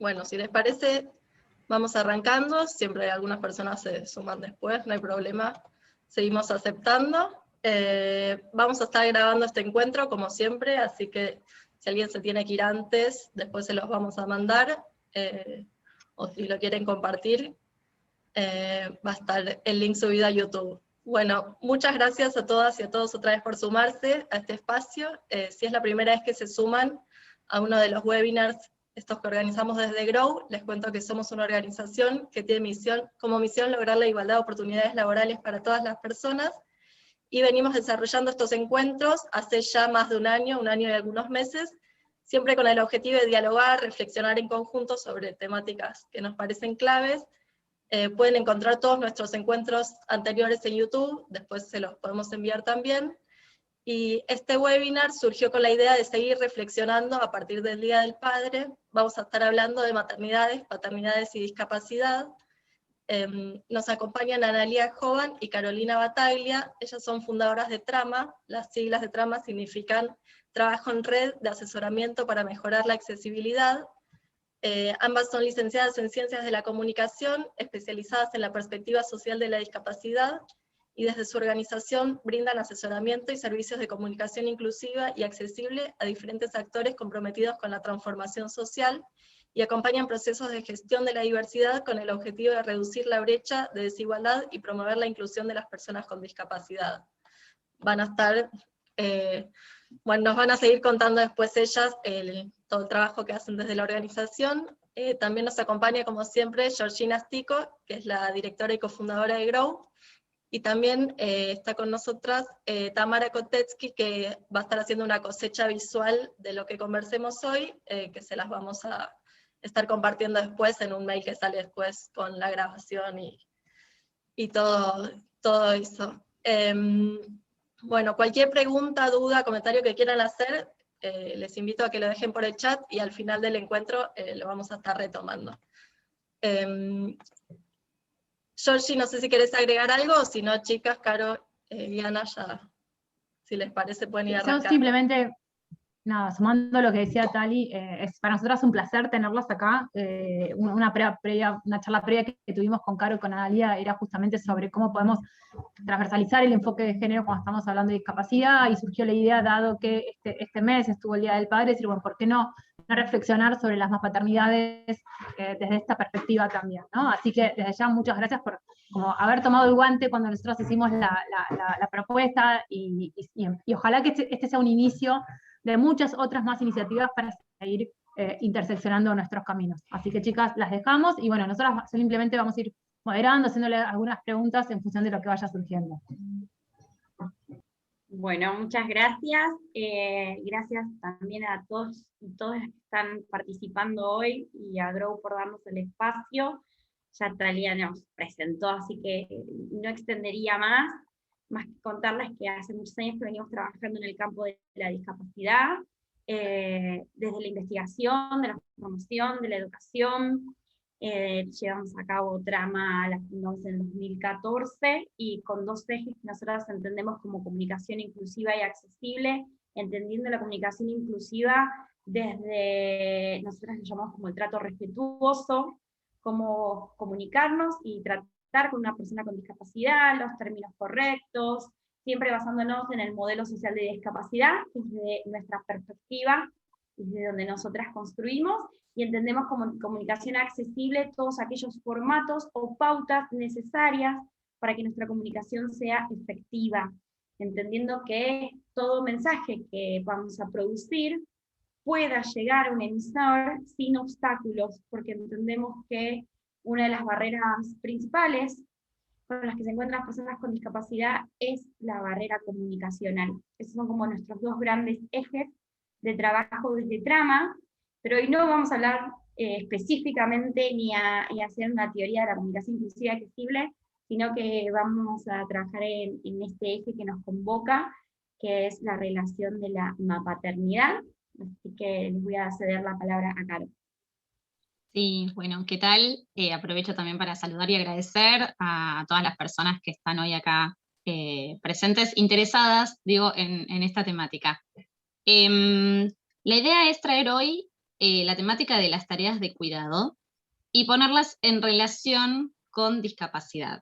Bueno, si les parece, vamos arrancando. Siempre algunas personas se suman después, no hay problema. Seguimos aceptando. Vamos a estar grabando este encuentro, como siempre, así que si alguien se tiene que ir antes, después se los vamos a mandar, o si lo quieren compartir, va a estar el link subido a YouTube. Bueno, muchas gracias a todas y a todos otra vez por sumarse a este espacio. Si es la primera vez que se suman a uno de los webinars estos que organizamos desde Grow, les cuento que somos una organización que tiene como misión lograr la igualdad de oportunidades laborales para todas las personas, y venimos desarrollando estos encuentros hace ya más de un año y algunos meses, siempre con el objetivo de dialogar, reflexionar en conjunto sobre temáticas que nos parecen claves. Pueden encontrar todos nuestros encuentros anteriores en YouTube, después se los podemos enviar también. Y este webinar surgió con la idea de seguir reflexionando a partir del Día del Padre. Vamos a estar hablando de maternidades, paternidades y discapacidad. Nos acompañan Analía Jovan y Carolina Bataglia. Ellas son fundadoras de Trama. Las siglas de Trama significan Trabajo en Red de Asesoramiento para Mejorar la Accesibilidad. Ambas son licenciadas en Ciencias de la Comunicación, especializadas en la perspectiva social de la discapacidad, y desde su organización brindan asesoramiento y servicios de comunicación inclusiva y accesible a diferentes actores comprometidos con la transformación social, y acompañan procesos de gestión de la diversidad con el objetivo de reducir la brecha de desigualdad y promover la inclusión de las personas con discapacidad. Van a estar, bueno, nos van a seguir contando después ellas todo el trabajo que hacen desde la organización. También nos acompaña, como siempre, Georgina Stico, que es la directora y cofundadora de Grow, y también está con nosotras Tamara Kotetsky, que va a estar haciendo una cosecha visual de lo que conversemos hoy, que se las vamos a estar compartiendo después en un mail que sale después con la grabación y todo eso. Bueno, cualquier pregunta, duda, comentario que quieran hacer, les invito a que lo dejen por el chat, y al final del encuentro lo vamos a estar retomando. Georgie, no sé si querés agregar algo, o si no, chicas, Caro y Ana, ya, si les parece, pueden ir arrancando. Yo simplemente, nada, sumando lo que decía Tali, es para nosotras un placer tenerlas acá. Una charla previa que tuvimos con Caro y con Analia era justamente sobre cómo podemos transversalizar el enfoque de género cuando estamos hablando de discapacidad, y surgió la idea, dado que este mes estuvo el Día del Padre, decir, bueno, ¿por qué no reflexionar sobre las paternidades desde esta perspectiva también, ¿no? Así que desde ya muchas gracias por como haber tomado el guante cuando nosotros hicimos la propuesta, y ojalá que este sea un inicio de muchas otras más iniciativas para seguir interseccionando nuestros caminos. Así que, chicas, las dejamos, y bueno, nosotras simplemente vamos a ir moderando, haciéndole algunas preguntas en función de lo que vaya surgiendo. Bueno, muchas gracias. Gracias también a todos y todas que están participando hoy, y a Grow por darnos el espacio. Ya Talia nos presentó, así que no extendería más que contarles que hace muchos años que venimos trabajando en el campo de la discapacidad, desde la investigación, de la formación, de la educación. Llevamos a cabo Trama, la fundamos en el 2014, y con dos ejes que nosotros entendemos como comunicación inclusiva y accesible, entendiendo la comunicación inclusiva desde, nosotros lo llamamos como el trato respetuoso, cómo comunicarnos y tratar con una persona con discapacidad, los términos correctos, siempre basándonos en el modelo social de discapacidad, desde nuestra perspectiva, desde donde nosotras construimos, y entendemos como comunicación accesible todos aquellos formatos o pautas necesarias para que nuestra comunicación sea efectiva, entendiendo que todo mensaje que vamos a producir pueda llegar a un emisor sin obstáculos, porque entendemos que una de las barreras principales con las que se encuentran las personas con discapacidad es la barrera comunicacional. Esos son como nuestros dos grandes ejes de trabajo desde Trama, pero hoy no vamos a hablar específicamente ni a hacer una teoría de la comunicación inclusiva y accesible, sino que vamos a trabajar en este eje que nos convoca, que es la relación de la mapaternidad. Así que les voy a ceder la palabra a Caro. Sí, bueno, ¿qué tal? Aprovecho también para saludar y agradecer a todas las personas que están hoy acá presentes, interesadas, digo, en esta temática. La idea es traer hoy la temática de las tareas de cuidado y ponerlas en relación con discapacidad.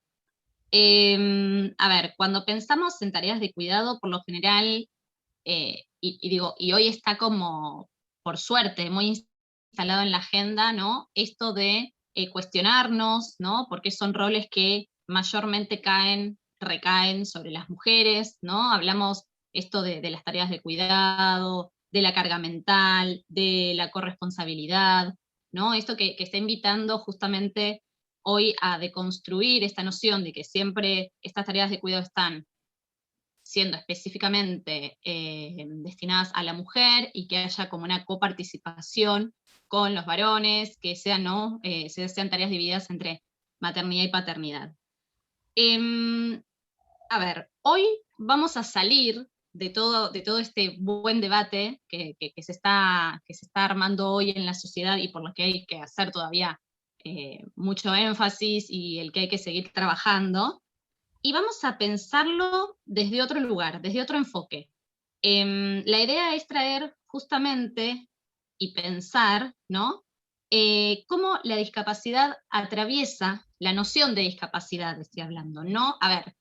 A ver, cuando pensamos en tareas de cuidado, por lo general, y hoy está como, por suerte, muy instalado en la agenda, ¿no? Esto de cuestionarnos, ¿no? Porque son roles que mayormente recaen sobre las mujeres, ¿no? Hablamos esto de las tareas de cuidado, de la carga mental, de la corresponsabilidad, ¿no? Esto que está invitando justamente hoy a deconstruir esta noción de que siempre estas tareas de cuidado están siendo específicamente destinadas a la mujer y que haya como una coparticipación con los varones, que sean, ¿no? Sean tareas divididas entre maternidad y paternidad. A ver, hoy vamos a salir de todo este buen debate que se está armando hoy en la sociedad y por lo que hay que hacer todavía mucho énfasis y el que hay que seguir trabajando, y vamos a pensarlo desde otro lugar, desde otro enfoque. La idea es traer justamente y pensar, ¿no? Cómo la discapacidad atraviesa la noción de discapacidad, estoy hablando, ¿no? A ver,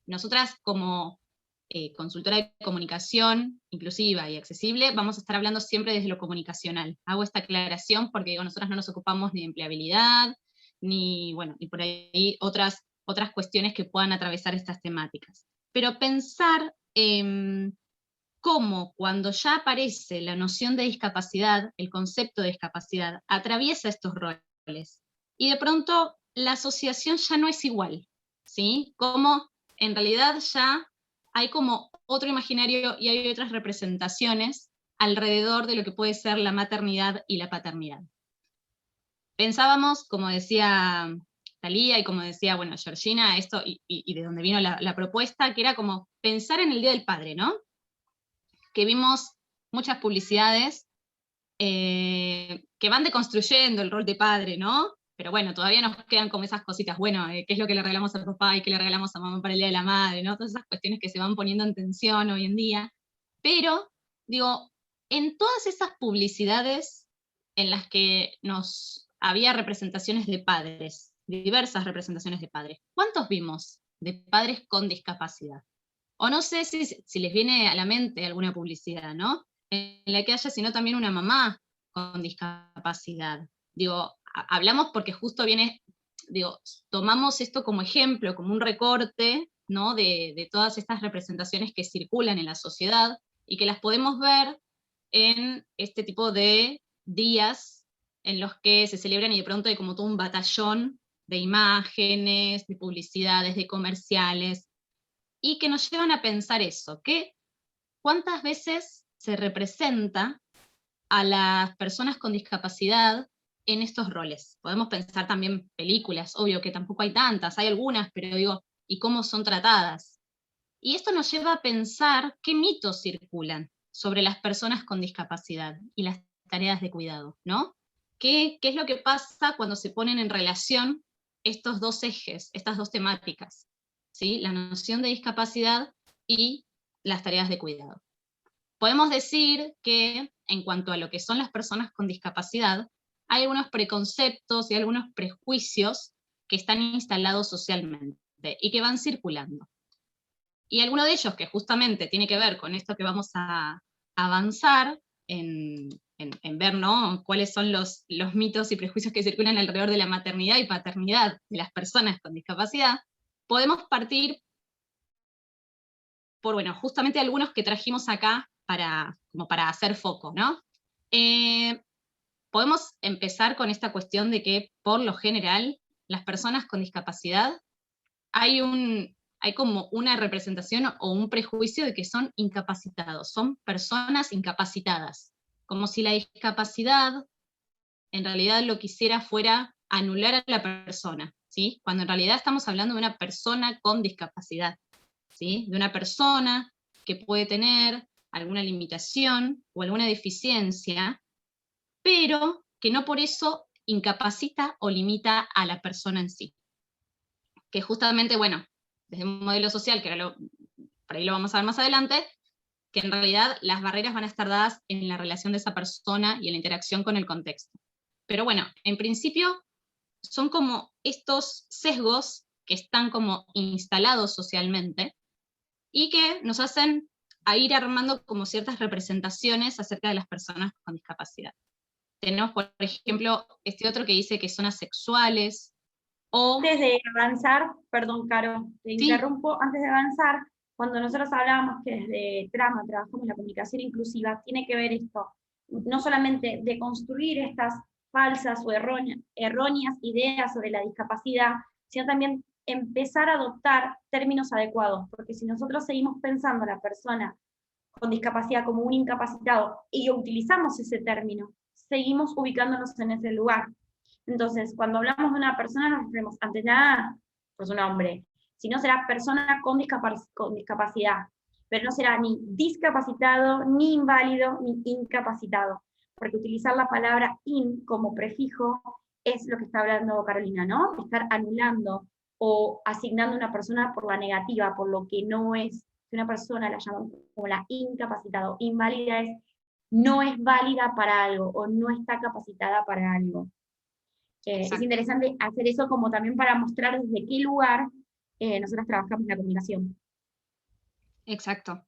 nosotras como consultora de comunicación inclusiva y accesible, vamos a estar hablando siempre desde lo comunicacional. Hago esta aclaración porque digo, nosotras no nos ocupamos ni de empleabilidad, ni por ahí otras cuestiones que puedan atravesar estas temáticas. Pero pensar cómo cuando ya aparece la noción de discapacidad, el concepto de discapacidad, atraviesa estos roles. Y de pronto la asociación ya no es igual, ¿sí? Como en realidad ya hay como otro imaginario y hay otras representaciones alrededor de lo que puede ser la maternidad y la paternidad. Pensábamos, como decía Talía y como decía, Georgina, esto y de donde vino la propuesta, que era como pensar en el Día del Padre, ¿no? Que vimos muchas publicidades que van deconstruyendo el rol de padre, ¿no? Pero todavía nos quedan como esas cositas, ¿qué es lo que le regalamos a papá y qué le regalamos a mamá para el Día de la Madre, ¿no? Todas esas cuestiones que se van poniendo en tensión hoy en día. Pero, digo, en todas esas publicidades en las que había representaciones de padres, diversas representaciones de padres, ¿cuántos vimos de padres con discapacidad? O no sé si les viene a la mente alguna publicidad, ¿no? En la que haya sino también una mamá con discapacidad. Digo, hablamos porque justo tomamos esto como ejemplo, como un recorte, ¿no? de todas estas representaciones que circulan en la sociedad y que las podemos ver en este tipo de días en los que se celebran y de pronto hay como todo un batallón de imágenes, de publicidades, de comerciales, y que nos llevan a pensar eso, que cuántas veces se representa a las personas con discapacidad en estos roles. Podemos pensar también películas, obvio que tampoco hay tantas, hay algunas, pero digo, ¿y cómo son tratadas? Y esto nos lleva a pensar qué mitos circulan sobre las personas con discapacidad y las tareas de cuidado, ¿no? ¿Qué es lo que pasa cuando se ponen en relación estos dos ejes, estas dos temáticas? ¿Sí? La noción de discapacidad y las tareas de cuidado. Podemos decir que en cuanto a lo que son las personas con discapacidad, hay algunos preconceptos y algunos prejuicios que están instalados socialmente y que van circulando. Y alguno de ellos que justamente tiene que ver con esto que vamos a avanzar en ver, ¿no? Cuáles son los mitos y prejuicios que circulan alrededor de la maternidad y paternidad de las personas con discapacidad, podemos partir por, justamente algunos que trajimos acá como para hacer foco, ¿no? Podemos empezar con esta cuestión de que, por lo general, las personas con discapacidad, hay como una representación o un prejuicio de que son incapacitados, son personas incapacitadas, como si la discapacidad en realidad lo que hiciera fuera anular a la persona, ¿sí? Cuando en realidad estamos hablando de una persona con discapacidad, ¿sí? De una persona que puede tener alguna limitación o alguna deficiencia, pero que no por eso incapacita o limita a la persona en sí. Que justamente, desde un modelo social, que ahora por ahí lo vamos a ver más adelante, que en realidad las barreras van a estar dadas en la relación de esa persona y en la interacción con el contexto. Pero bueno, en principio son como estos sesgos que están como instalados socialmente y que nos hacen a ir armando como ciertas representaciones acerca de las personas con discapacidad. Tenemos, por ejemplo, este otro que dice que son asexuales, o... Antes de avanzar, perdón, Caro, te interrumpo, antes de avanzar, cuando nosotros hablábamos que desde Trama trabajamos la comunicación inclusiva, tiene que ver esto, no solamente de construir estas falsas o erróneas ideas sobre la discapacidad, sino también empezar a adoptar términos adecuados, porque si nosotros seguimos pensando a la persona con discapacidad como un incapacitado y utilizamos ese término, seguimos ubicándonos en ese lugar. Entonces, cuando hablamos de una persona, nos referimos, antes nada, pues un hombre, si no será persona con discapacidad, pero no será ni discapacitado, ni inválido, ni incapacitado, porque utilizar la palabra in como prefijo es lo que está hablando Carolina, ¿no? Estar anulando o asignando a una persona por la negativa, por lo que no es. Si una persona la llaman como la incapacitado, inválida es no es válida para algo o no está capacitada para algo. Es interesante hacer eso como también para mostrar desde qué lugar nosotros trabajamos en la comunicación. Exacto.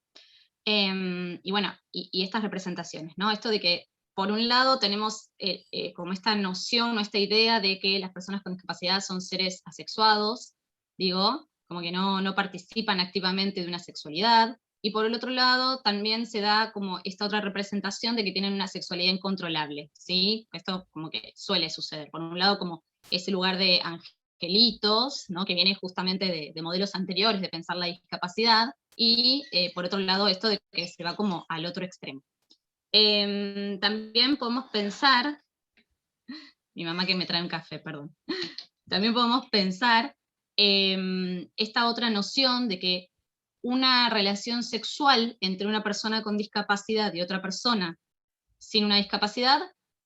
Y bueno, y estas representaciones, ¿no? Esto de que, por un lado, tenemos como esta noción o esta idea de que las personas con discapacidad son seres asexuados, digo, como que no participan activamente de una sexualidad, y por el otro lado también se da como esta otra representación de que tienen una sexualidad incontrolable, ¿sí? Esto como que suele suceder. Por un lado como ese lugar de angelitos, ¿no? Que viene justamente de modelos anteriores de pensar la discapacidad, y por otro lado esto de que se va como al otro extremo. También podemos pensar, mi mamá que me trae un café, perdón, también podemos pensar esta otra noción de que una relación sexual entre una persona con discapacidad y otra persona sin una discapacidad,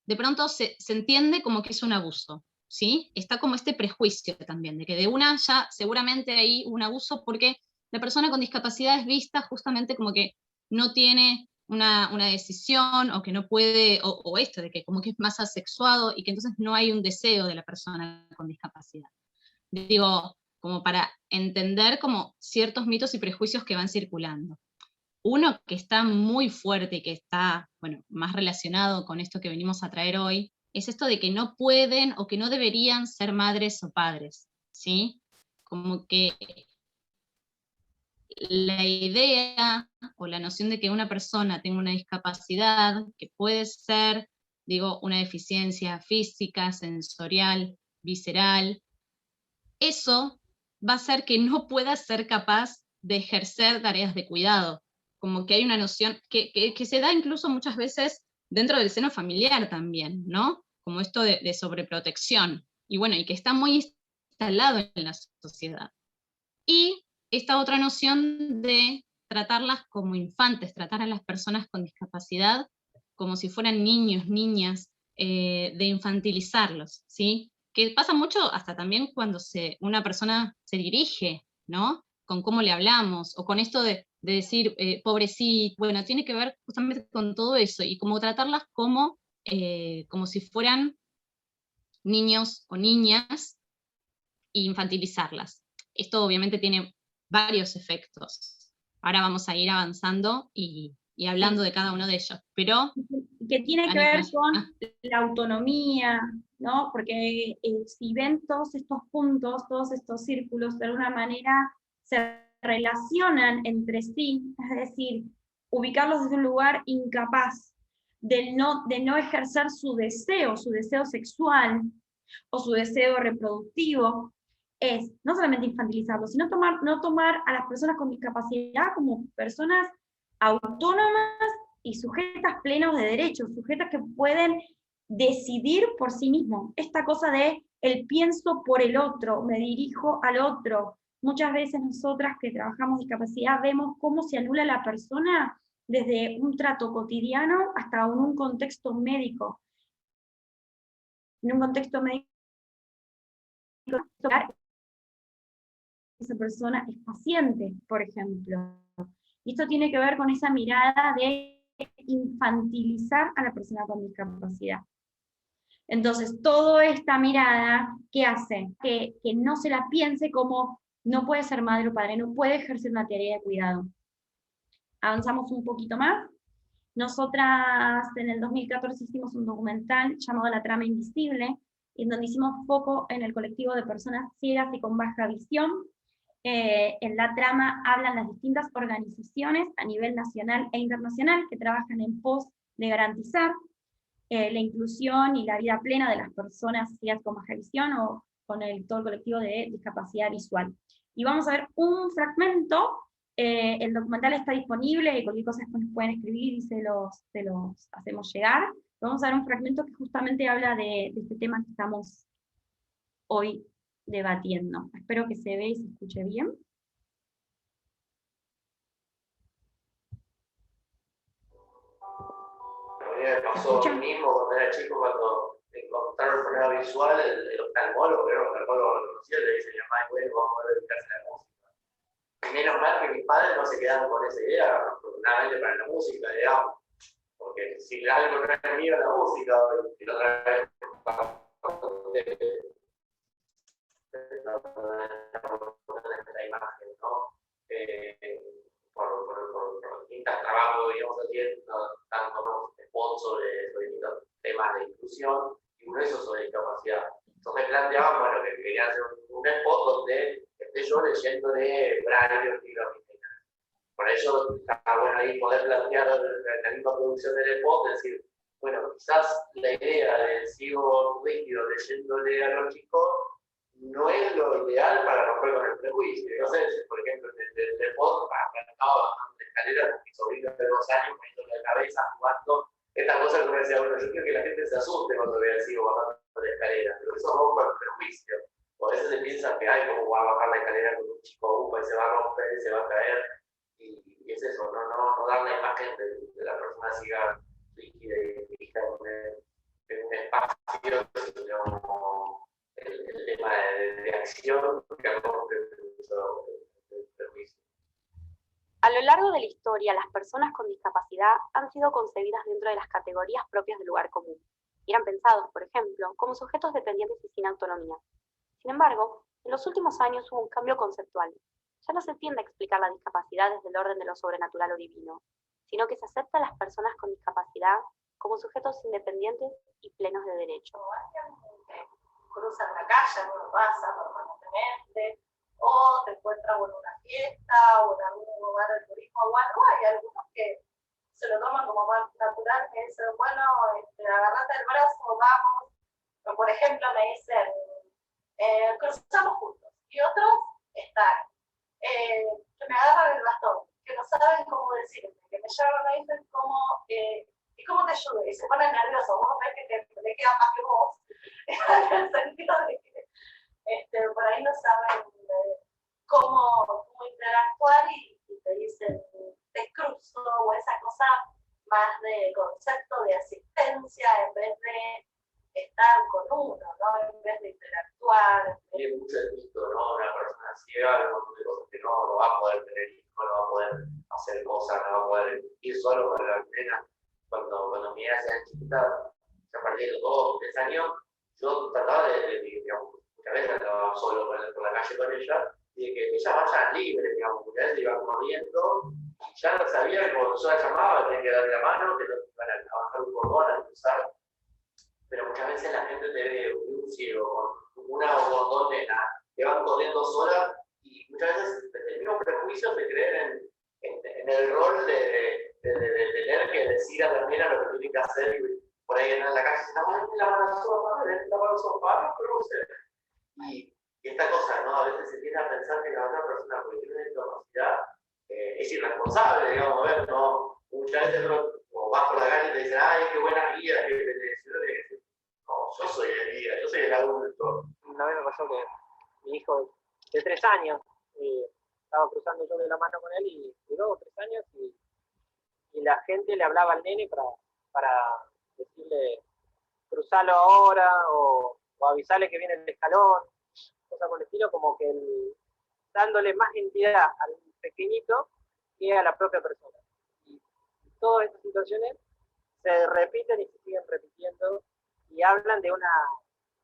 de pronto se entiende como que es un abuso, ¿sí? Está como este prejuicio también, de que de una ya seguramente hay un abuso porque la persona con discapacidad es vista justamente como que no tiene una decisión, o que no puede, o esto, de que como que es más asexuado, y que entonces no hay un deseo de la persona con discapacidad. Digo, como para entender como ciertos mitos y prejuicios que van circulando. Uno que está muy fuerte y que está, bueno, más relacionado con esto que venimos a traer hoy, es esto de que no pueden o que no deberían ser madres o padres, ¿sí? Como que la idea o la noción de que una persona tenga una discapacidad, que puede ser, digo, una deficiencia física, sensorial, visceral, eso va a hacer que no pueda ser capaz de ejercer tareas de cuidado. Como que hay una noción que se da incluso muchas veces dentro del seno familiar también, ¿no? Como esto de sobreprotección. Y bueno, y que está muy instalado en la sociedad. Y esta otra noción de tratarlas como infantes, tratar a las personas con discapacidad como si fueran niños, niñas, de infantilizarlos, ¿sí? Que pasa mucho hasta también cuando una persona se dirige, ¿no? Con cómo le hablamos, o con esto de decir, pobrecito, bueno, tiene que ver justamente con todo eso, y como tratarlas como si fueran niños o niñas, e infantilizarlas. Esto obviamente tiene varios efectos. Ahora vamos a ir avanzando y hablando de cada uno de ellos, pero... Que tiene que ver con la autonomía, ¿no? Porque si ven todos estos puntos, todos estos círculos, de alguna manera se relacionan entre sí, es decir, ubicarlos desde un lugar incapaz de no ejercer su deseo sexual o su deseo reproductivo, es no solamente infantilizarlos, sino no tomar a las personas con discapacidad como personas autónomas y sujetas plenos de derechos, sujetas que pueden decidir por sí mismos. Esta cosa de el pienso por el otro, me dirijo al otro. Muchas veces nosotras que trabajamos discapacidad vemos cómo se anula la persona desde un trato cotidiano hasta un contexto médico. En un contexto médico, esa persona es paciente, por ejemplo. Y esto tiene que ver con esa mirada de infantilizar a la persona con discapacidad. Entonces, toda esta mirada, ¿qué hace? Que no se la piense como no puede ser madre o padre, no puede ejercer una tarea de cuidado. Avanzamos un poquito más. Nosotras en el 2014 hicimos un documental llamado La Trama Invisible, en donde hicimos foco en el colectivo de personas ciegas y con baja visión. En la trama hablan las distintas organizaciones a nivel nacional e internacional que trabajan en pos de garantizar la inclusión y la vida plena de las personas ciegas con baja visión o con todo el colectivo de discapacidad visual. Y vamos a ver un fragmento. El documental está disponible y cualquier cosa después nos pueden escribir y se los hacemos llegar. Vamos a ver un fragmento que justamente habla de este tema que estamos hoy debatiendo. Espero que se vea y se escuche bien. A mí me pasó lo mismo cuando era chico, cuando me encontraron el problema visual, el oftalmólogo, que era un oftalmólogo lo conocía, le dice, mamá, bueno, vamos a dedicarse a la música. Y menos mal que mis padres no se quedaron con esa idea, afortunadamente para la música, digamos. Porque si algo no es mío, la música, y la otra vez, la imagen, ¿no? Por distintos trabajos que íbamos haciendo, tanto sponsors sobre distintos temas de inclusión, y uno de esos sobre discapacidad. Entonces planteaban, bueno, que querían hacer un spot donde esté yo leyéndole Braille o Kilómetros. Por eso está bueno ahí poder plantear la misma producción del spot, decir, bueno, quizás la idea del ciego rígido leyéndole a los chicos no es lo ideal para romper con el prejuicio. Entonces, por ejemplo, en el spot, arrancaba bajando la escalera con mi sobrino de 2 años, poniéndole la cabeza, jugando. Estas cosas que me decía, bueno, yo quiero que la gente se asuste cuando vea al ciego bajando la escalera, pero eso rompe el prejuicio. O a veces se piensa que, ay, ¿cómo va a bajar la escalera con un chico upa y se va a romper y se va a caer? Y es eso, no dar la imagen de la persona ciega rígida y fija en un espacio, sino el tema de acción que rompe el prejuicio. A lo largo de la historia, las personas con discapacidad han sido concebidas dentro de las categorías propias del lugar común. Y eran pensados, por ejemplo, como sujetos dependientes y sin autonomía. Sin embargo, en los últimos años hubo un cambio conceptual. Ya no se tiende a explicar la discapacidad desde el orden de lo sobrenatural o divino, sino que se acepta a las personas con discapacidad como sujetos independientes y plenos de derechos. Cruzan la calle, uno pasa permanentemente, o te encuentras en una fiesta o en algún lugar de turismo o algo, hay algunos que se lo toman como más natural, que dicen, bueno, agarrate el brazo, vamos. O por ejemplo me dicen, cruzamos juntos, y otros están, que me agarran el bastón, que no saben cómo decirme, que me llaman, me dicen cómo, ¿y cómo te ayudo? Y se ponen nerviosos, vos ves que le queda más que vos, en el sentido de que por ahí no saben cómo interactuar y te dicen, te cruzo, o esa cosa más de concepto de asistencia en vez de estar con uno, ¿no? En vez de interactuar. Tiene mucho el mito, ¿no? Una persona ciega, hay un montón de cosas que no va a poder tener hijos, no va a poder hacer cosas, no va a poder ir solo con la nena. Cuando mi hija era chiquita, a partir de los 2 o 3 años, yo trataba digamos, muchas veces andaba solo por la calle con ella, y de que ella vaya libre, digamos, muchas veces iba corriendo, y ya no sabía que cuando yo la llamaba, tenía que darle la mano, que no iban a bajar un cordón, a cruzar. Pero muchas veces la gente te ve un ciego, con una o 2 nenas, que van corriendo solas, y muchas veces el mismo prejuicio de creer en el rol de tener que decir a la nena lo que tiene que hacer, y por ahí en la calle se la mano sopa, no cruce. Y esta cosa, ¿no? A veces se tiende a pensar que la otra persona, porque tiene una discapacidad, es irresponsable, digamos, a ver, ¿no? Muchas veces o vas por la calle y te dicen, ay, qué buena guía, no, yo soy el guía, yo soy el adulto. Una vez me pasó que mi hijo de 3 años, estaba cruzando yo de la mano con él, y de 2 o 3 años, y la gente le hablaba al nene para decirle, cruzalo ahora, o avisarle que viene el escalón, cosas por el estilo, como que dándole más entidad al pequeñito, que a la propia persona. Y todas estas situaciones se repiten y se siguen repitiendo y hablan de una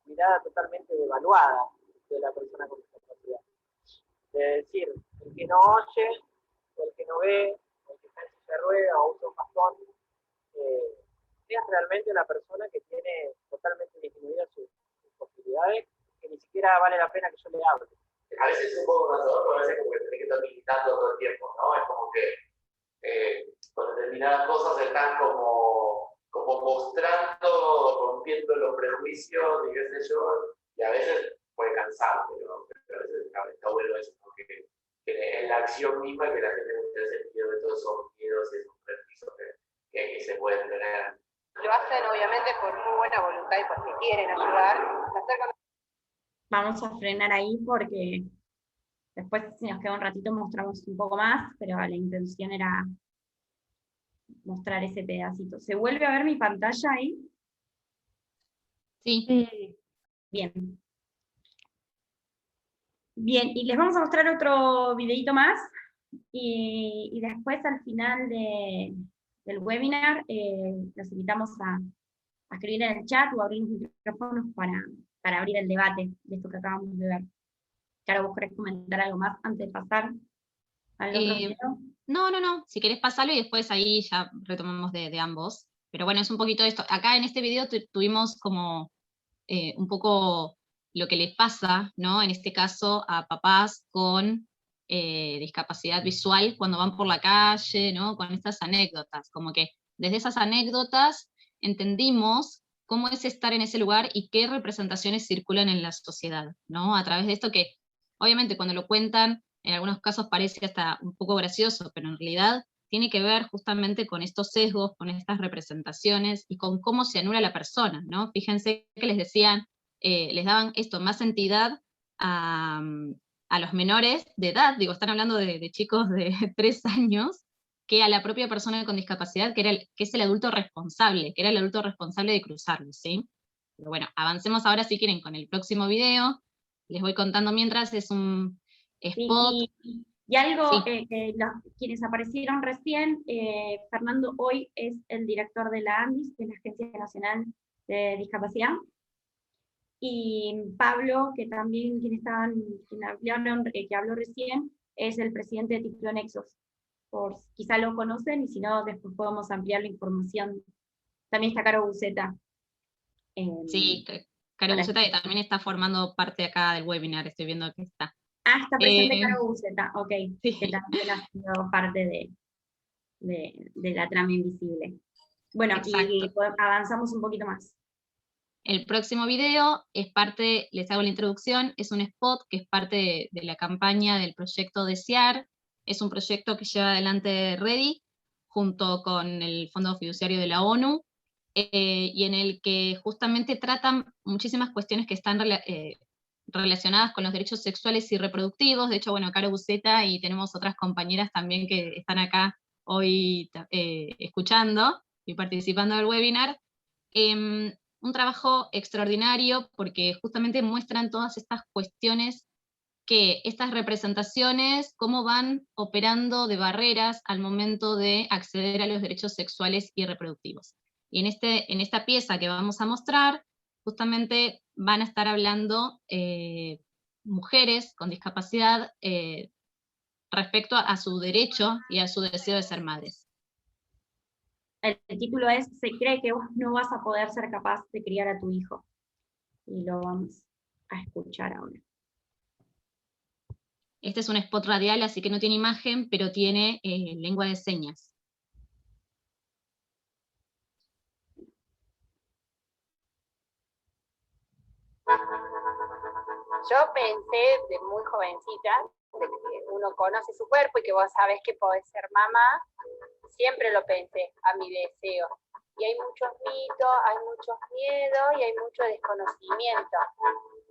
mirada totalmente devaluada de la persona con discapacidad. De decir, el que no oye, o el que no ve, o el que está en silla de rueda o usa un bastón, es realmente una persona que tiene totalmente disminuidas sus posibilidades, que ni siquiera vale la pena que yo le hable. A veces es un poco cansador, pero a veces como que tenés que estar militando todo el tiempo, ¿no? Es como que con determinadas cosas están como mostrando, rompiendo los prejuicios y qué sé yo, y a veces puede cansar, pero a veces está bueno eso, ¿no? Que en la acción misma que la gente muchas veces pierde todos esos miedos y esos prejuicios que se pueden tener. Lo hacen obviamente por muy buena voluntad y porque quieren ayudar. Vamos a frenar ahí porque después, si nos queda un ratito, mostramos un poco más, pero la intención era mostrar ese pedacito. ¿Se vuelve a ver mi pantalla ahí? Sí. Bien. Bien, y les vamos a mostrar otro videito más, y después al final del webinar los invitamos a escribir en el chat o abrir los micrófonos para abrir el debate de esto que acabamos de ver. Caro, ¿vos querés comentar algo más antes de pasar al otro video? No, si querés pasarlo y después ahí ya retomamos de ambos. Pero bueno, es un poquito esto. Acá en este video tuvimos como un poco lo que les pasa, ¿no? En este caso a papás con discapacidad visual cuando van por la calle, ¿no? Con estas anécdotas, como que desde esas anécdotas entendimos cómo es estar en ese lugar y qué representaciones circulan en la sociedad, ¿no? A través de esto que, obviamente, cuando lo cuentan, en algunos casos parece hasta un poco gracioso, pero en realidad tiene que ver justamente con estos sesgos, con estas representaciones y con cómo se anula la persona, ¿no? Fíjense que les decían, les daban esto, más entidad a los menores de edad, digo, están hablando de chicos de 3 años, que a la propia persona con discapacidad, que es el adulto responsable, que era el adulto responsable de cruzarlo, ¿sí? Pero bueno, avancemos ahora si quieren con el próximo video, les voy contando mientras, es un spot. Y algo Sí. quienes aparecieron recién, Fernando hoy es el director de la ANDIS, de la Agencia Nacional de Discapacidad, y Pablo, que también que habló recién, es el presidente de Título Nexos. Quizá lo conocen, y si no, después podemos ampliar la información. También está Caro Buceta. Sí, Caro Buceta, que también está formando parte acá del webinar, estoy viendo que está. Está presente Caro Buceta, ok, sí. que también ha sido parte de la trama invisible. Bueno, y avanzamos un poquito más. El próximo video es parte, les hago la introducción, es un spot que es parte de la campaña del proyecto Desear, es un proyecto que lleva adelante Ready, junto con el Fondo Fiduciario de la ONU, y en el que justamente tratan muchísimas cuestiones que están relacionadas con los derechos sexuales y reproductivos. De hecho, bueno, Caro Buceta y tenemos otras compañeras también que están acá hoy escuchando y participando del webinar. Un trabajo extraordinario porque justamente muestran todas estas cuestiones, que estas representaciones, cómo van operando de barreras al momento de acceder a los derechos sexuales y reproductivos. Y en esta pieza que vamos a mostrar, justamente van a estar hablando mujeres con discapacidad respecto a su derecho y a su deseo de ser madres. El título es "Se cree que vos no vas a poder ser capaz de criar a tu hijo". Y lo vamos a escuchar ahora. Este es un spot radial, así que no tiene imagen, pero tiene lengua de señas. Yo pensé de muy jovencita, de que uno conoce su cuerpo y que vos sabés que podés ser mamá, siempre lo pensé a mi deseo. Y hay muchos mitos, hay muchos miedos y hay mucho desconocimiento,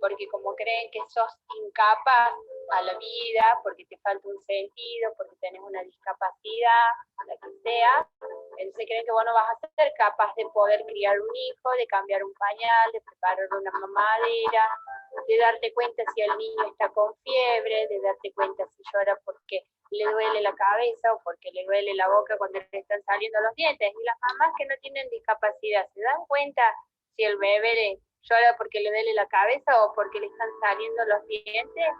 porque como creen que sos incapaz a la vida, porque te falta un sentido, porque tenés una discapacidad, la que sea, entonces creen que vos no vas a ser capaz de poder criar un hijo, de cambiar un pañal, de preparar una mamadera, de darte cuenta si el niño está con fiebre, de darte cuenta si llora porque le duele la cabeza o porque le duele la boca cuando le están saliendo los dientes. Y las mamás que no tienen discapacidad, ¿se dan cuenta si el bebé llora porque le duele la cabeza o porque le están saliendo los dientes?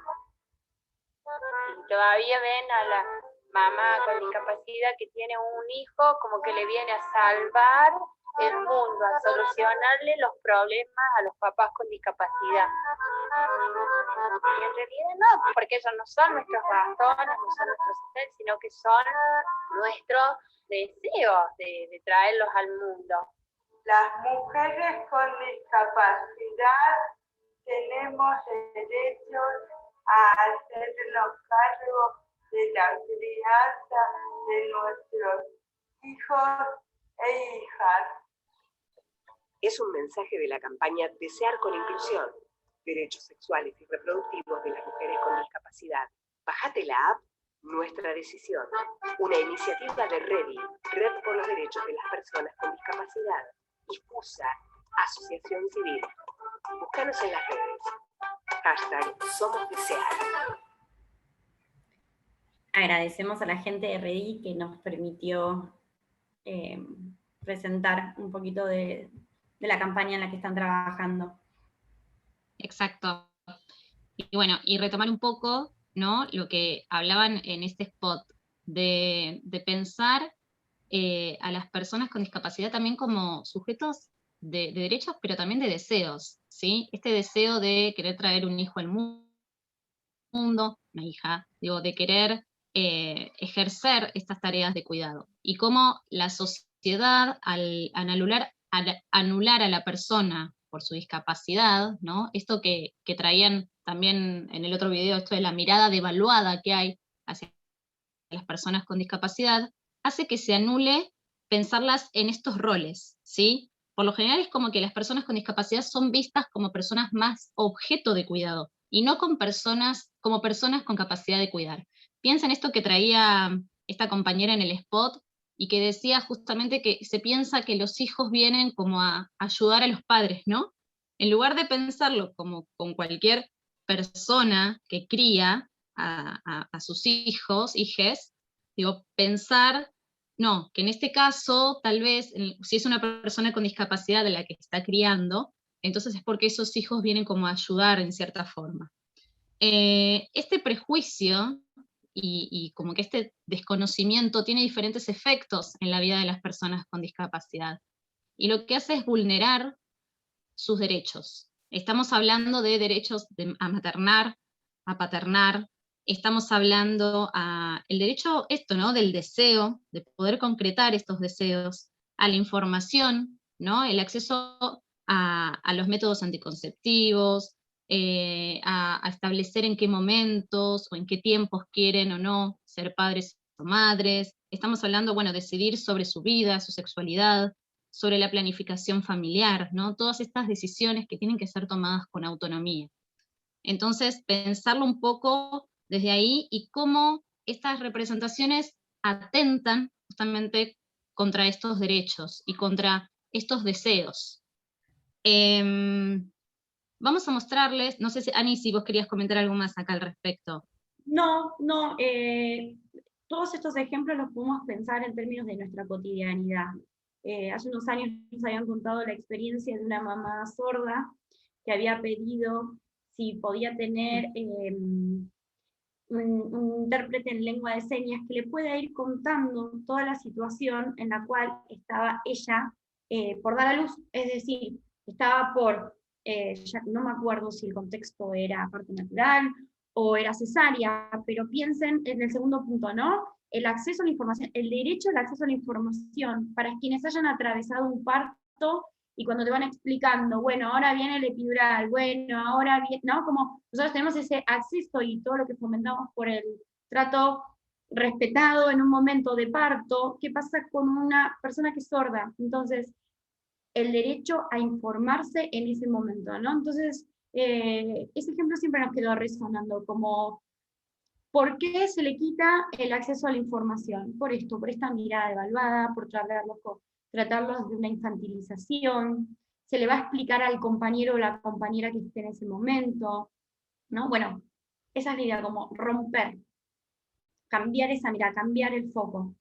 Y todavía ven a la mamá con discapacidad que tiene un hijo como que le viene a salvar el mundo, a solucionarle los problemas a los papás con discapacidad. Y en realidad no, porque ellos no son nuestros bastones, no son nuestros seres, sino que son nuestros deseos de traerlos al mundo. Las mujeres con discapacidad tenemos derechos a hacernos cargo de la crianza de nuestros hijos e hijas. Es un mensaje de la campaña Desear con Inclusión, derechos sexuales y reproductivos de las mujeres con discapacidad. Bájate la app Nuestra Decisión, una iniciativa de REDI, Red por los Derechos de las Personas con Discapacidad, y FUSA, Asociación Civil. Búscanos en las redes. #SomosDesear. Agradecemos a la gente de REDI que nos permitió presentar un poquito de la campaña en la que están trabajando. Exacto. Y bueno, y retomar un poco, ¿no?, lo que hablaban en este spot, de pensar a las personas con discapacidad también como sujetos de derechos, pero también de deseos, ¿sí? Este deseo de querer traer un hijo al mundo, una hija, digo, de querer ejercer estas tareas de cuidado. Y cómo la sociedad, al anular a la persona por su discapacidad, ¿no?, esto que traían también en el otro video, esto de la mirada devaluada que hay hacia las personas con discapacidad, hace que se anule pensarlas en estos roles, ¿sí? Por lo general es como que las personas con discapacidad son vistas como personas más objeto de cuidado, y no como personas con capacidad de cuidar. Piensa en esto que traía esta compañera en el spot, y que decía justamente que se piensa que los hijos vienen como a ayudar a los padres, ¿no? En lugar de pensarlo como con cualquier persona que cría a sus hijos, hijes, digo, pensar, no, que en este caso, tal vez, si es una persona con discapacidad de la que está criando, entonces es porque esos hijos vienen como a ayudar en cierta forma. Este prejuicio y como que este desconocimiento tiene diferentes efectos en la vida de las personas con discapacidad. Y lo que hace es vulnerar sus derechos. Estamos hablando de derechos a maternar, a paternar, estamos hablando el derecho, ¿no?, del deseo, de poder concretar estos deseos, a la información, ¿no?, el acceso a los métodos anticonceptivos, a establecer en qué momentos o en qué tiempos quieren o no ser padres o madres. Estamos hablando, bueno, decidir sobre su vida, su sexualidad, sobre la planificación familiar, ¿no? Todas estas decisiones que tienen que ser tomadas con autonomía. Entonces, pensarlo un poco desde ahí y cómo estas representaciones atentan justamente contra estos derechos y contra estos deseos. Vamos a mostrarles, no sé si, Ani, si vos querías comentar algo más acá al respecto. No, todos estos ejemplos los podemos pensar en términos de nuestra cotidianidad. Hace unos años nos habían contado la experiencia de una mamá sorda que había pedido si podía tener un intérprete en lengua de señas que le pueda ir contando toda la situación en la cual estaba ella por dar a luz, es decir, estaba ya no me acuerdo si el contexto era parto natural o era cesárea, pero piensen en el segundo punto, ¿no? El acceso a la información, el derecho al acceso a la información para quienes hayan atravesado un parto y cuando te van explicando, bueno, ahora viene el epidural, bueno, ahora viene, ¿no? Como nosotros tenemos ese acceso y todo lo que fomentamos por el trato respetado en un momento de parto, ¿qué pasa con una persona que es sorda? Entonces, el derecho a informarse en ese momento, ¿no? Entonces, ese ejemplo siempre nos quedó resonando, como, ¿por qué se le quita el acceso a la información? Por esto, por esta mirada devaluada, por tratarlos de una infantilización, se le va a explicar al compañero o la compañera que esté en ese momento, ¿no? Bueno, esa es la idea, como romper cambiar esa mirada, cambiar el foco.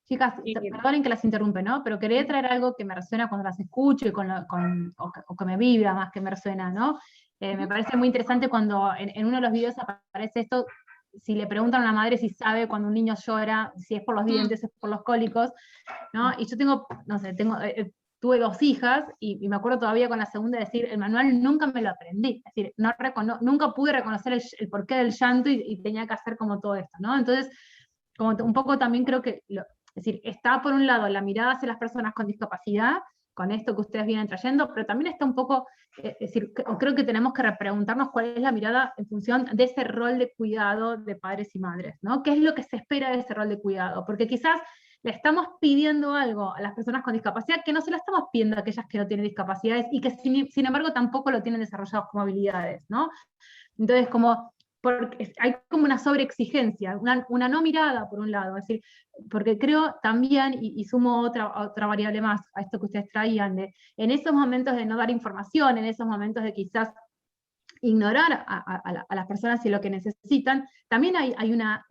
Chicas, perdonen que las interrumpe, ¿no? Pero quería traer algo que me resuena cuando las escucho y o que me vibra más que me resuena, ¿no? Me parece muy interesante cuando en uno de los videos aparece esto, si le preguntan a una madre si sabe cuando un niño llora, si es por los dientes, es por los cólicos, ¿no? Y yo tengo, no sé, tuve 2 hijas y me acuerdo todavía con la segunda decir, el manual nunca me lo aprendí, es decir, nunca pude reconocer el porqué del llanto y tenía que hacer como todo esto, ¿no? Entonces, como un poco también creo que, es decir, está por un lado la mirada hacia las personas con discapacidad, con esto que ustedes vienen trayendo, pero también está un poco, es decir, creo que tenemos que repreguntarnos cuál es la mirada en función de ese rol de cuidado de padres y madres, ¿no? ¿Qué es lo que se espera de ese rol de cuidado? Porque quizás le estamos pidiendo algo a las personas con discapacidad que no se lo estamos pidiendo a aquellas que no tienen discapacidades y que sin embargo tampoco lo tienen desarrollados como habilidades, ¿no? Entonces, porque hay como una sobreexigencia, una no mirada por un lado, es decir, porque creo también, y sumo otra variable más a esto que ustedes traían, en esos momentos de no dar información, en esos momentos de quizás ignorar a las personas y lo que necesitan, también hay una,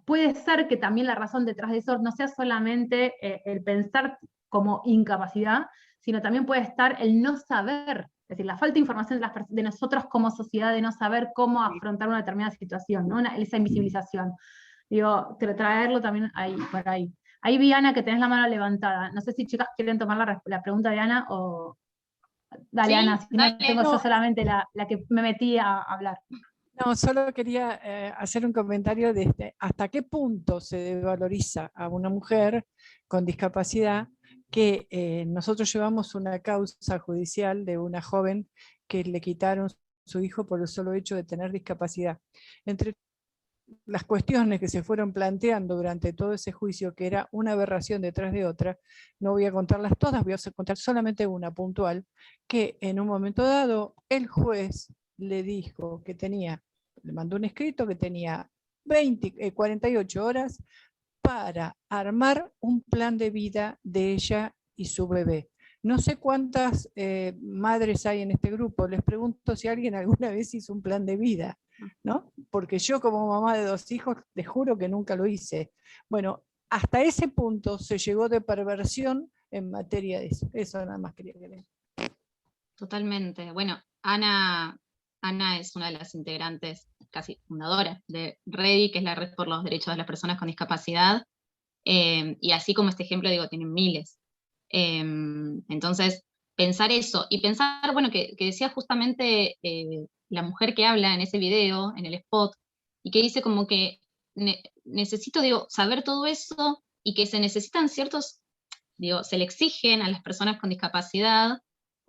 puede ser que también la razón detrás de eso no sea solamente el pensar como incapacidad, sino también puede estar el no saber, es decir, la falta de información de nosotros como sociedad, de no saber cómo afrontar una determinada situación, ¿no? Esa invisibilización. Digo, traerlo también por ahí. Ahí vi, Ana, que tenés la mano levantada. No sé si chicas quieren tomar la pregunta de Ana o... Dale, Sí, Ana, si no dale. tengo yo solamente la que me metí a hablar. No, solo quería hacer un comentario de hasta qué punto se desvaloriza a una mujer con discapacidad, que nosotros llevamos una causa judicial de una joven que le quitaron su hijo por el solo hecho de tener discapacidad. Entre las cuestiones que se fueron planteando durante todo ese juicio, que era una aberración detrás de otra, no voy a contarlas todas, voy a contar solamente una puntual, que en un momento dado el juez le dijo que le mandó un escrito que tenía 48 horas para armar un plan de vida de ella y su bebé. No sé cuántas madres hay en este grupo, les pregunto si alguien alguna vez hizo un plan de vida, ¿no? Porque yo como mamá de 2 hijos, les juro que nunca lo hice. Bueno, hasta ese punto se llegó de perversión en materia de eso. Eso nada más quería que leer. Totalmente. Bueno, Ana es una de las integrantes, casi fundadora de REDI, que es la Red por los Derechos de las Personas con Discapacidad, y así como este ejemplo, digo, tienen miles. Entonces, pensar eso, y pensar, bueno, que decía justamente la mujer que habla en ese video, en el spot, y que dice como que necesito, digo, saber todo eso, y que se necesitan ciertos, digo, se le exigen a las personas con discapacidad,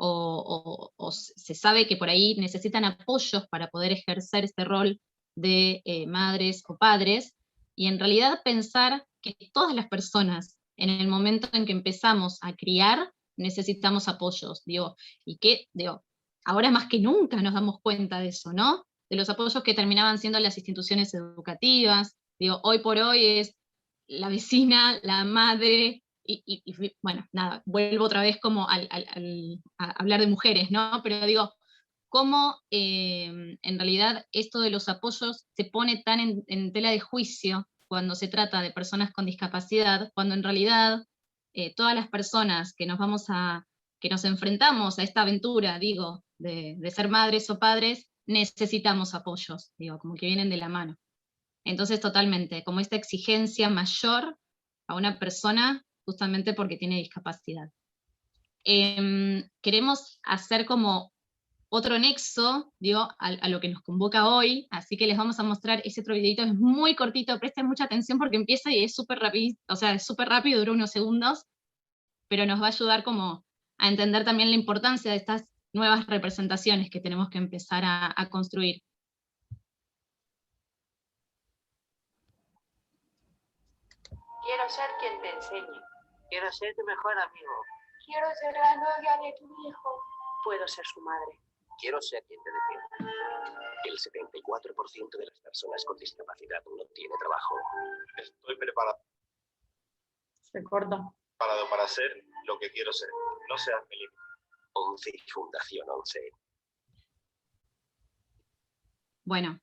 o se sabe que por ahí necesitan apoyos para poder ejercer este rol de madres o padres, y en realidad pensar que todas las personas, en el momento en que empezamos a criar, necesitamos apoyos, digo, y que, digo, ahora más que nunca nos damos cuenta de eso, ¿no? De los apoyos que terminaban siendo las instituciones educativas, digo, hoy por hoy es la vecina, la madre, y bueno, nada, vuelvo otra vez como a hablar de mujeres, ¿no? Pero digo, cómo en realidad esto de los apoyos se pone tan en tela de juicio cuando se trata de personas con discapacidad, cuando en realidad todas las personas que nos enfrentamos a esta aventura, digo, de ser madres o padres, necesitamos apoyos, digo, como que vienen de la mano. Entonces, totalmente, como esta exigencia mayor a una persona justamente porque tiene discapacidad. Queremos hacer como otro nexo, digo, a lo que nos convoca hoy, así que les vamos a mostrar ese otro videito, es muy cortito, presten mucha atención porque empieza y es súper rápido, o sea, es súper rápido, dura unos segundos, pero nos va a ayudar como a entender también la importancia de estas nuevas representaciones que tenemos que empezar a construir. Quiero ser quien te enseñe. Quiero ser tu mejor amigo. Quiero ser la novia de tu hijo. Puedo ser su madre. Quiero ser quien te defienda. El 74% de las personas con discapacidad no tiene trabajo. Estoy preparado. Se cortó. Preparado para ser lo que quiero ser. No seas mi límite. 11 y Fundación 11. Bueno,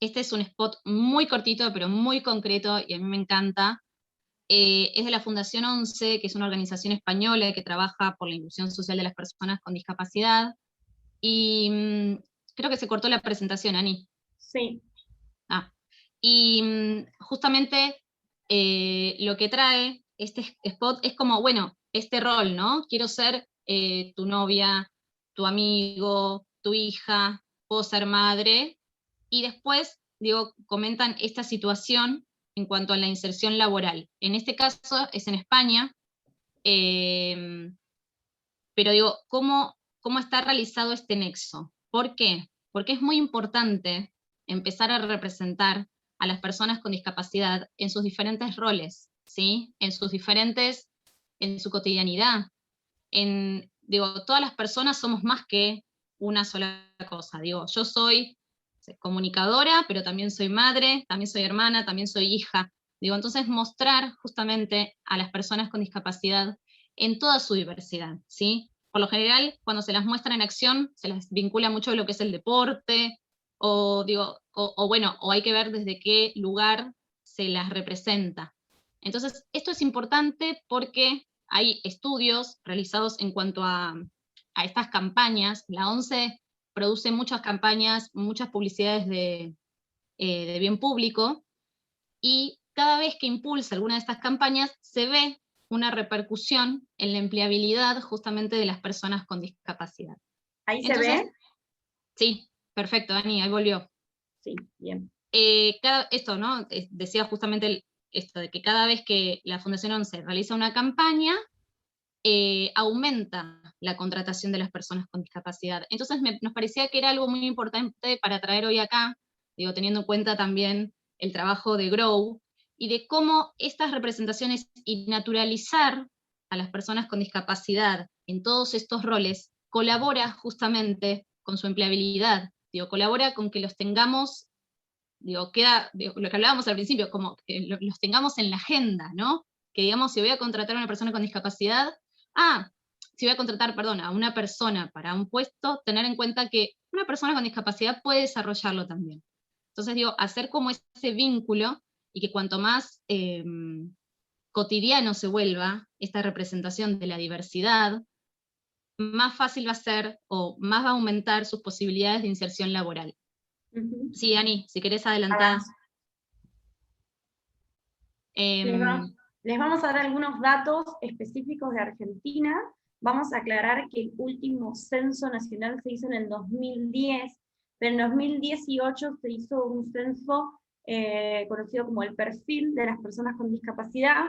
Este es un spot muy cortito, pero muy concreto, y a mí me encanta. Es de la Fundación 11, que es una organización española que trabaja por la inclusión social de las personas con discapacidad. Y creo que se cortó la presentación, Ani. Sí. Y justamente lo que trae este spot es como, bueno, este rol, ¿no? Quiero ser tu novia, tu amigo, tu hija, puedo ser madre, y después, digo, comentan esta situación en cuanto a la inserción laboral. En este caso es en España, pero digo, ¿cómo está realizado este nexo? ¿Por qué? Porque es muy importante empezar a representar a las personas con discapacidad en sus diferentes roles, ¿sí? En su cotidianidad. Digo, todas las personas somos más que una sola cosa. Digo, yo soy comunicadora, pero también soy madre, también soy hermana, también soy hija. Digo, entonces mostrar justamente a las personas con discapacidad en toda su diversidad, ¿sí? Por lo general, cuando se las muestra en acción, se las vincula mucho a lo que es el deporte, o hay que ver desde qué lugar se las representa. Entonces, esto es importante porque hay estudios realizados en cuanto a estas campañas. La ONCE produce muchas campañas, muchas publicidades de bien público, y cada vez que impulsa alguna de estas campañas se ve una repercusión en la empleabilidad justamente de las personas con discapacidad. ¿Ahí entonces, se ve? Sí, perfecto, Dani, ahí volvió. Sí, bien. Esto, ¿no? Decía justamente esto de que cada vez que la Fundación 11 realiza una campaña, aumenta la contratación de las personas con discapacidad. Entonces nos parecía que era algo muy importante para traer hoy acá, digo, teniendo en cuenta también el trabajo de Grow, y de cómo estas representaciones y naturalizar a las personas con discapacidad en todos estos roles colabora justamente con su empleabilidad, digo, colabora con que los tengamos, lo que hablábamos al principio, como que los tengamos en la agenda, ¿no? Que digamos, si voy a contratar a una persona con discapacidad, si voy a contratar, a una persona para un puesto, tener en cuenta que una persona con discapacidad puede desarrollarlo también. Entonces, digo, hacer como ese vínculo, y que cuanto más cotidiano se vuelva esta representación de la diversidad, más fácil va a ser, o más va a aumentar sus posibilidades de inserción laboral. Sí, Ani, si querés adelantar. Les vamos a dar algunos datos específicos de Argentina. Vamos a aclarar que el último censo nacional se hizo en el 2010, pero en 2018 se hizo un censo conocido como el perfil de las personas con discapacidad,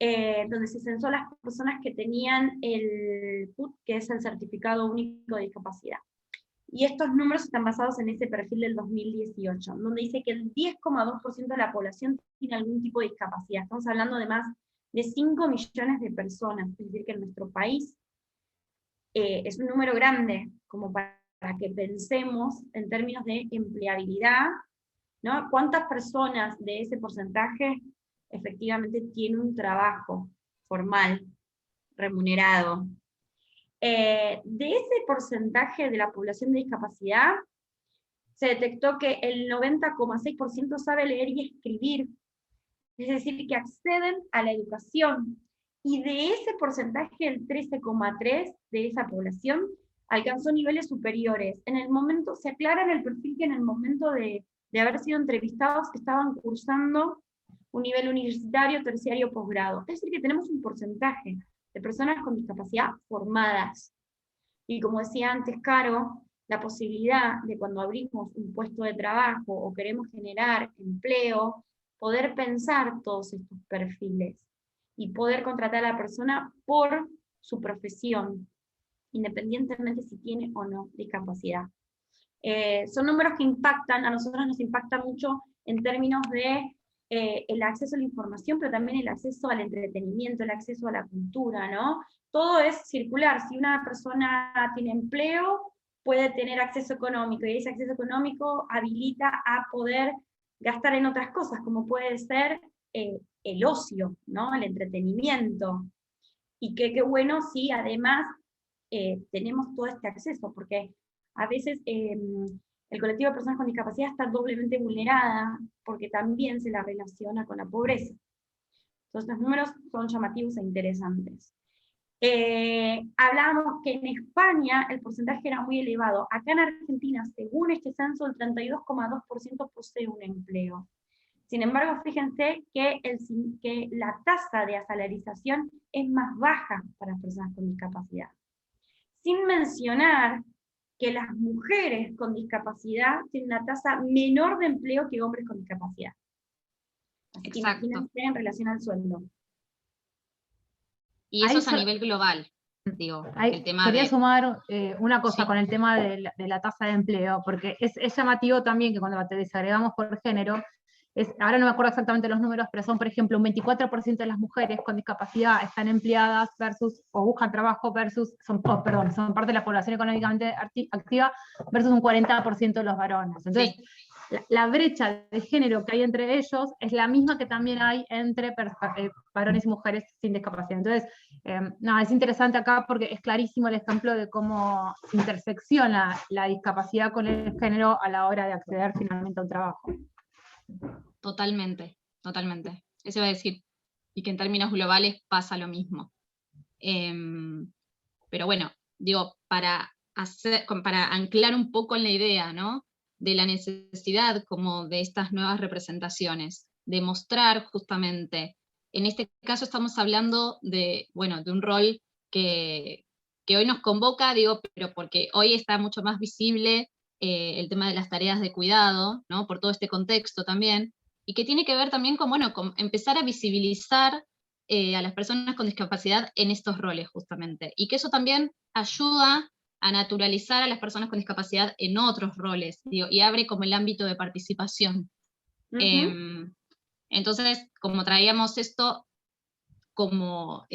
donde se censó a las personas que tenían el PUD, que es el Certificado Único de Discapacidad. Y estos números están basados en ese perfil del 2018, donde dice que el 10,2% de la población tiene algún tipo de discapacidad. Estamos hablando de más de 5 millones de personas, es decir, que en nuestro país es un número grande, como para que pensemos en términos de empleabilidad, ¿no? ¿Cuántas personas de ese porcentaje efectivamente tienen un trabajo formal, remunerado? De ese porcentaje de la población de discapacidad, se detectó que el 90,6% sabe leer y escribir, es decir, que acceden a la educación, y de ese porcentaje, el 13,3% de esa población alcanzó niveles superiores. Se aclara en el perfil que en el momento de haber sido entrevistados estaban cursando un nivel universitario, terciario, posgrado. Es decir, que tenemos un porcentaje de personas con discapacidad formadas. Y como decía antes Caro, la posibilidad de cuando abrimos un puesto de trabajo o queremos generar empleo, poder pensar todos estos perfiles y poder contratar a la persona por su profesión, independientemente si tiene o no discapacidad. Son números que impactan, a nosotros nos impacta mucho en términos de el acceso a la información, pero también el acceso al entretenimiento, el acceso a la cultura, ¿no? Todo es circular. Si una persona tiene empleo, puede tener acceso económico, y ese acceso económico habilita a poder gastar en otras cosas, como puede ser el ocio, ¿no? El entretenimiento. Y qué bueno si además tenemos todo este acceso, porque a veces el colectivo de personas con discapacidad está doblemente vulnerada porque también se la relaciona con la pobreza. Entonces los números son llamativos e interesantes. Hablábamos que en España el porcentaje era muy elevado. Acá en Argentina, según este censo, el 32,2% posee un empleo. Sin embargo, fíjense que la tasa de asalarización es más baja para las personas con discapacidad. Sin mencionar que las mujeres con discapacidad tienen una tasa menor de empleo que hombres con discapacidad. Así que imagínense en relación al sueldo. Y eso es a nivel global, digo. El tema quería de... sumar una cosa con el tema de la tasa de empleo, porque es llamativo también que cuando te desagregamos por género, ahora no me acuerdo exactamente los números, pero son, por ejemplo, un 24% de las mujeres con discapacidad están empleadas versus, o buscan trabajo versus, son parte de la población económicamente activa, versus un 40% de los varones. Entonces, la brecha de género que hay entre ellos es la misma que también hay entre varones y mujeres sin discapacidad. Entonces, es interesante acá porque es clarísimo el ejemplo de cómo se intersecciona la discapacidad con el género a la hora de acceder finalmente a un trabajo. Totalmente, totalmente. Eso iba a decir, y que en términos globales pasa lo mismo. Pero bueno, digo, para anclar un poco en la idea, ¿no?, de la necesidad como de estas nuevas representaciones, de mostrar justamente, en este caso estamos hablando de, bueno, de un rol que hoy nos convoca, digo, pero porque hoy está mucho más visible el tema de las tareas de cuidado, ¿no?, por todo este contexto también, y que tiene que ver también con, bueno, con empezar a visibilizar a las personas con discapacidad en estos roles justamente, y que eso también ayuda a naturalizar a las personas con discapacidad en otros roles, digo, y abre como el ámbito de participación. Entonces, como traíamos esto como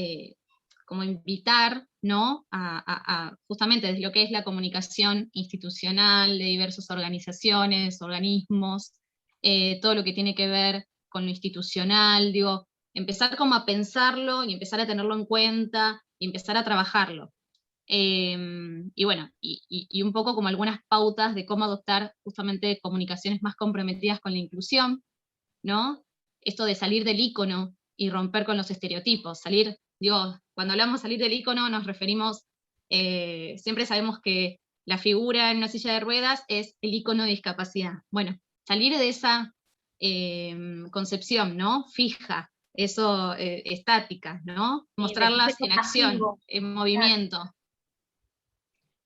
invitar, ¿no?, a justamente desde lo que es la comunicación institucional de diversas organizaciones, organismos, todo lo que tiene que ver con lo institucional, digo, empezar como a pensarlo y empezar a tenerlo en cuenta y empezar a trabajarlo. Y bueno, y un poco como algunas pautas de cómo adoptar justamente comunicaciones más comprometidas con la inclusión, ¿no? Esto de salir del ícono y romper con los estereotipos, cuando hablamos de salir del ícono nos referimos, siempre sabemos que la figura en una silla de ruedas es el ícono de discapacidad. Bueno, salir de esa concepción, ¿no?, fija, eso estática, ¿no? Mostrarlas en acción, en movimiento.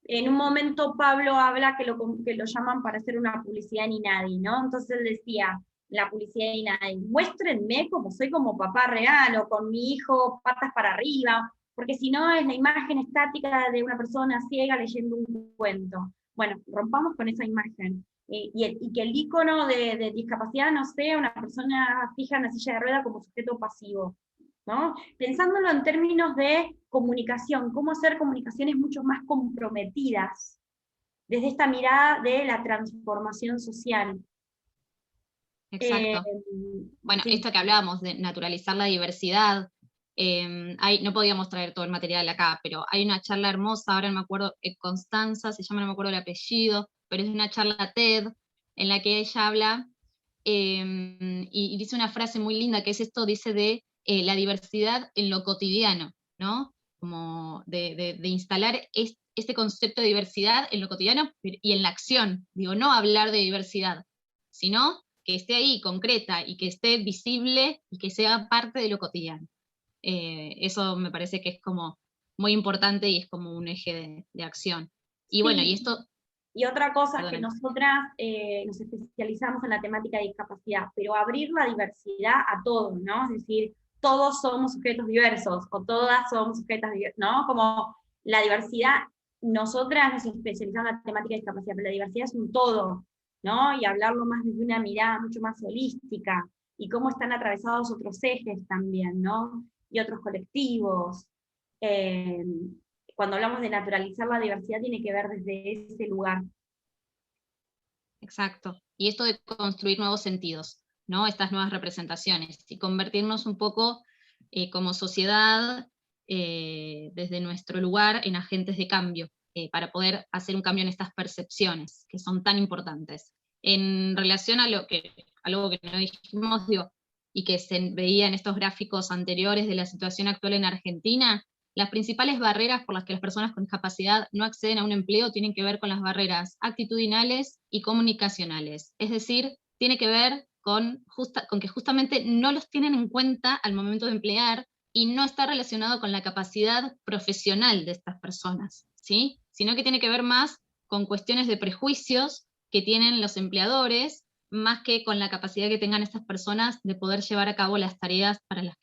En un momento Pablo habla que lo llaman para hacer una publicidad en Inadi, ¿no? Entonces él decía, la publicidad de Inadi, muéstrenme como soy como papá real, o con mi hijo patas para arriba, porque si no es la imagen estática de una persona ciega leyendo un cuento. Bueno, rompamos con esa imagen, y que el ícono de discapacidad no sea una persona fija en la silla de rueda como sujeto pasivo, ¿no? Pensándolo en términos de comunicación, cómo hacer comunicaciones mucho más comprometidas, desde esta mirada de la transformación social. Exacto. Bueno, esto que hablábamos de naturalizar la diversidad, no podíamos traer todo el material acá, pero hay una charla hermosa, ahora no me acuerdo, Constanza, se llama, no me acuerdo el apellido, pero es una charla TED, en la que ella habla, y dice una frase muy linda, que es esto, dice de la diversidad en lo cotidiano, ¿no? Como de instalar este concepto de diversidad en lo cotidiano y en la acción, digo, no hablar de diversidad, sino que esté ahí, concreta, y que esté visible, y que sea parte de lo cotidiano. Eso me parece que es como muy importante, y es como un eje de acción. Y bueno, y esto... Y otra cosa es que nosotras nos especializamos en la temática de discapacidad, pero abrir la diversidad a todos, ¿no? Es decir, todos somos sujetos diversos, o todas somos sujetas diversas, ¿no? Como la diversidad, nosotras nos especializamos en la temática de discapacidad, pero la diversidad es un todo, ¿no? Y hablarlo más desde una mirada mucho más holística, y cómo están atravesados otros ejes también, ¿no? Y otros colectivos. Cuando hablamos de naturalizar la diversidad tiene que ver desde ese lugar. Exacto. Y esto de construir nuevos sentidos, ¿no? Estas nuevas representaciones, y convertirnos un poco como sociedad, desde nuestro lugar, en agentes de cambio, para poder hacer un cambio en estas percepciones, que son tan importantes. En relación a algo que no dijimos, digo, y que se veía en estos gráficos anteriores de la situación actual en Argentina, las principales barreras por las que las personas con discapacidad no acceden a un empleo tienen que ver con las barreras actitudinales y comunicacionales. Es decir, tiene que ver con que justamente no los tienen en cuenta al momento de emplear y no está relacionado con la capacidad profesional de estas personas, ¿sí? Sino que tiene que ver más con cuestiones de prejuicios que tienen los empleadores, más que con la capacidad que tengan estas personas de poder llevar a cabo las tareas para las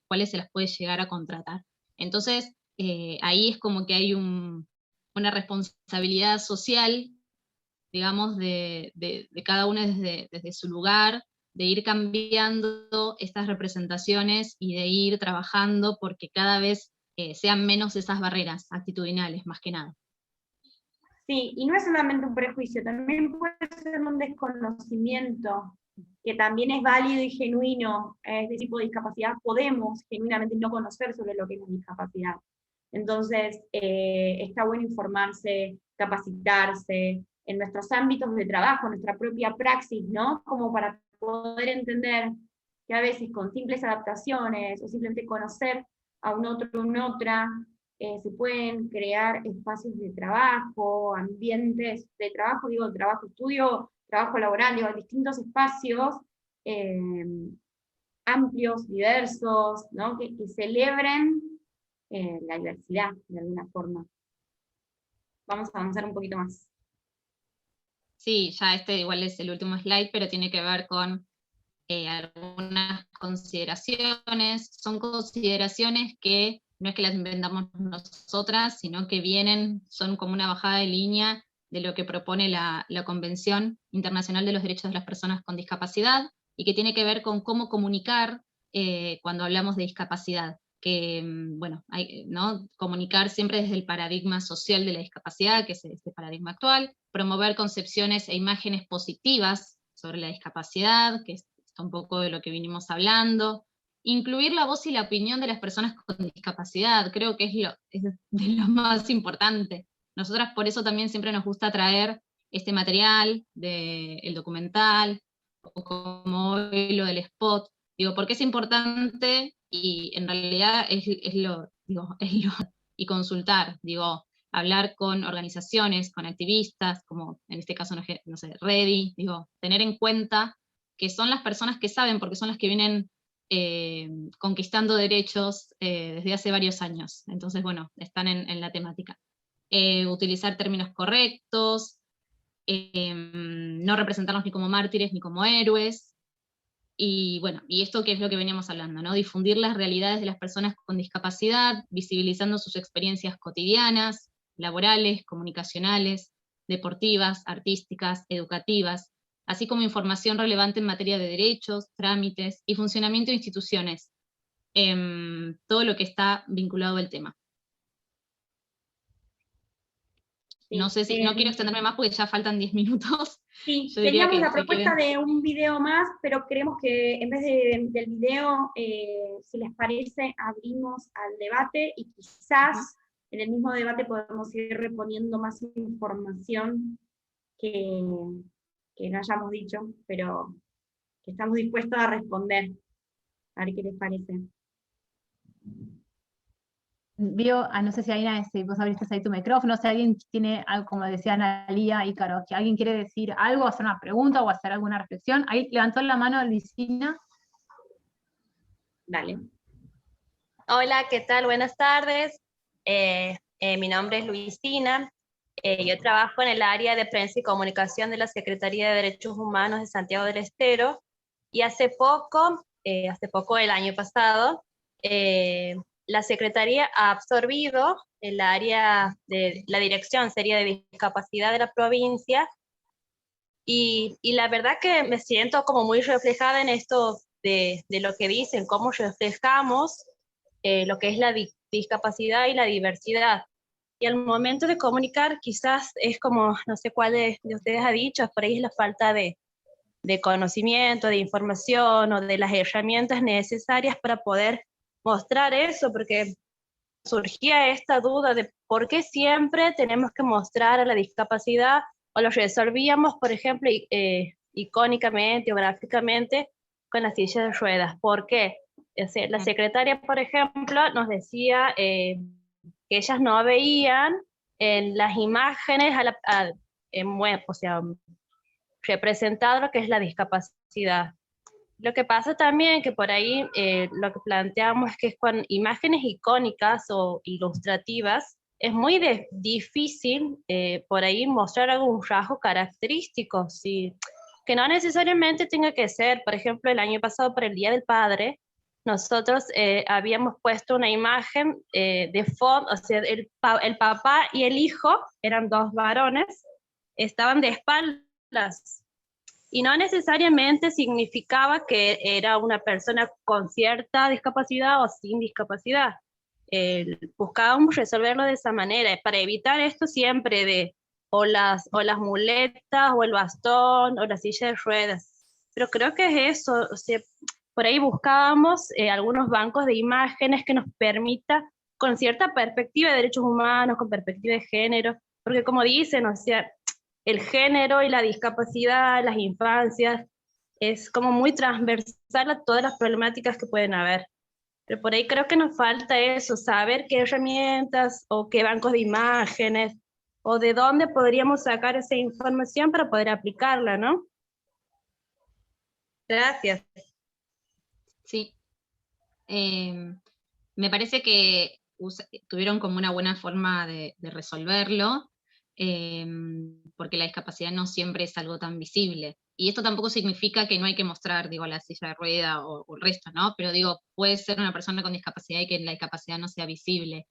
cuales se las puede llegar a contratar. Entonces, ahí es como que hay una responsabilidad social, digamos, de cada uno desde su lugar, de ir cambiando estas representaciones y de ir trabajando porque cada vez sean menos esas barreras actitudinales, más que nada. Sí, y no es solamente un prejuicio, también puede ser un desconocimiento, que también es válido y genuino. Este tipo de discapacidad podemos genuinamente no conocer sobre lo que es la discapacidad. Entonces, está bueno informarse, capacitarse en nuestros ámbitos de trabajo, nuestra propia praxis, ¿no? Como para poder entender que a veces con simples adaptaciones o simplemente conocer a un otro o una otra, se pueden crear espacios de trabajo, ambientes de trabajo, digo, trabajo-estudio, trabajo laboral, digo, distintos espacios amplios, diversos, ¿no? que celebren la diversidad de alguna forma. Vamos a avanzar un poquito más. Sí, ya este igual es el último slide, pero tiene que ver con algunas consideraciones. Son consideraciones que no es que las inventamos nosotras, sino que son como una bajada de línea de lo que propone la Convención Internacional de los Derechos de las Personas con Discapacidad, y que tiene que ver con cómo comunicar cuando hablamos de discapacidad. Que, bueno, ¿no? Comunicar siempre desde el paradigma social de la discapacidad, que es este paradigma actual, promover concepciones e imágenes positivas sobre la discapacidad, que es un poco de lo que vinimos hablando, incluir la voz y la opinión de las personas con discapacidad, creo que es de lo más importante. Nosotras por eso también siempre nos gusta traer este material del documental, o como hoy lo del spot, digo, porque es importante y en realidad y consultar, digo, hablar con organizaciones, con activistas, como en este caso, no sé, Ready, digo, tener en cuenta que son las personas que saben, porque son las que vienen conquistando derechos desde hace varios años. Entonces, bueno, están en la temática. Utilizar términos correctos, no representarnos ni como mártires ni como héroes, y bueno, y esto que es lo que veníamos hablando, ¿no? Difundir las realidades de las personas con discapacidad, visibilizando sus experiencias cotidianas, laborales, comunicacionales, deportivas, artísticas, educativas, así como información relevante en materia de derechos, trámites y funcionamiento de instituciones, todo lo que está vinculado al tema. No sé si, no quiero extenderme más porque ya faltan 10 minutos. Sí, teníamos la propuesta de un video más, pero creemos que en vez del video, si les parece, abrimos al debate y quizás en el mismo debate podemos ir reponiendo más información que no hayamos dicho, pero que estamos dispuestos a responder. A ver qué les parece. No sé si si vos abriste ahí tu micrófono, si alguien tiene algo, como decía Analía y Caro, que alguien quiere decir algo, hacer una pregunta o hacer alguna reflexión. Ahí levantó la mano Luisina. Dale. Hola, ¿qué tal? Buenas tardes. Mi nombre es Luisina. Yo trabajo en el área de prensa y comunicación de la Secretaría de Derechos Humanos de Santiago del Estero, y hace poco, el año pasado, la Secretaría ha absorbido el área de la Dirección Seria de Discapacidad de la provincia, y la verdad que me siento como muy reflejada en esto de lo que dicen, cómo reflejamos lo que es la discapacidad y la diversidad. Y al momento de comunicar, quizás es como, no sé cuál de ustedes ha dicho, por ahí es la falta de conocimiento, de información o de las herramientas necesarias para poder mostrar eso, porque surgía esta duda de por qué siempre tenemos que mostrar a la discapacidad, o lo resolvíamos, por ejemplo, icónicamente o gráficamente con la silla de ruedas. ¿Por qué? O sea, la secretaria, por ejemplo, nos decía que ellas no veían en las imágenes o sea, representado lo que es la discapacidad. Lo que pasa también que por ahí lo que planteamos es que con imágenes icónicas o ilustrativas es muy difícil por ahí mostrar algún rasgo característico, ¿sí? Que no necesariamente tenga que ser. Por ejemplo, el año pasado para el Día del Padre, nosotros habíamos puesto una imagen de fondo, o sea, el papá y el hijo, eran dos varones, estaban de espaldas, y no necesariamente significaba que era una persona con cierta discapacidad o sin discapacidad. Buscábamos resolverlo de esa manera, para evitar esto siempre de o las muletas, o el bastón, o la silla de ruedas. Pero creo que es eso, o sea, por ahí buscábamos algunos bancos de imágenes que nos permita, con cierta perspectiva de derechos humanos, con perspectiva de género, porque como dicen, o sea, el género y la discapacidad, las infancias, es como muy transversal a todas las problemáticas que pueden haber. Pero por ahí creo que nos falta eso, saber qué herramientas o qué bancos de imágenes o de dónde podríamos sacar esa información para poder aplicarla, ¿no? Gracias. Sí. Me parece que tuvieron como una buena forma de resolverlo, porque la discapacidad no siempre es algo tan visible. Y esto tampoco significa que no hay que mostrar, digo, la silla de rueda o el resto, ¿no? Pero digo, puede ser una persona con discapacidad y que la discapacidad no sea visible.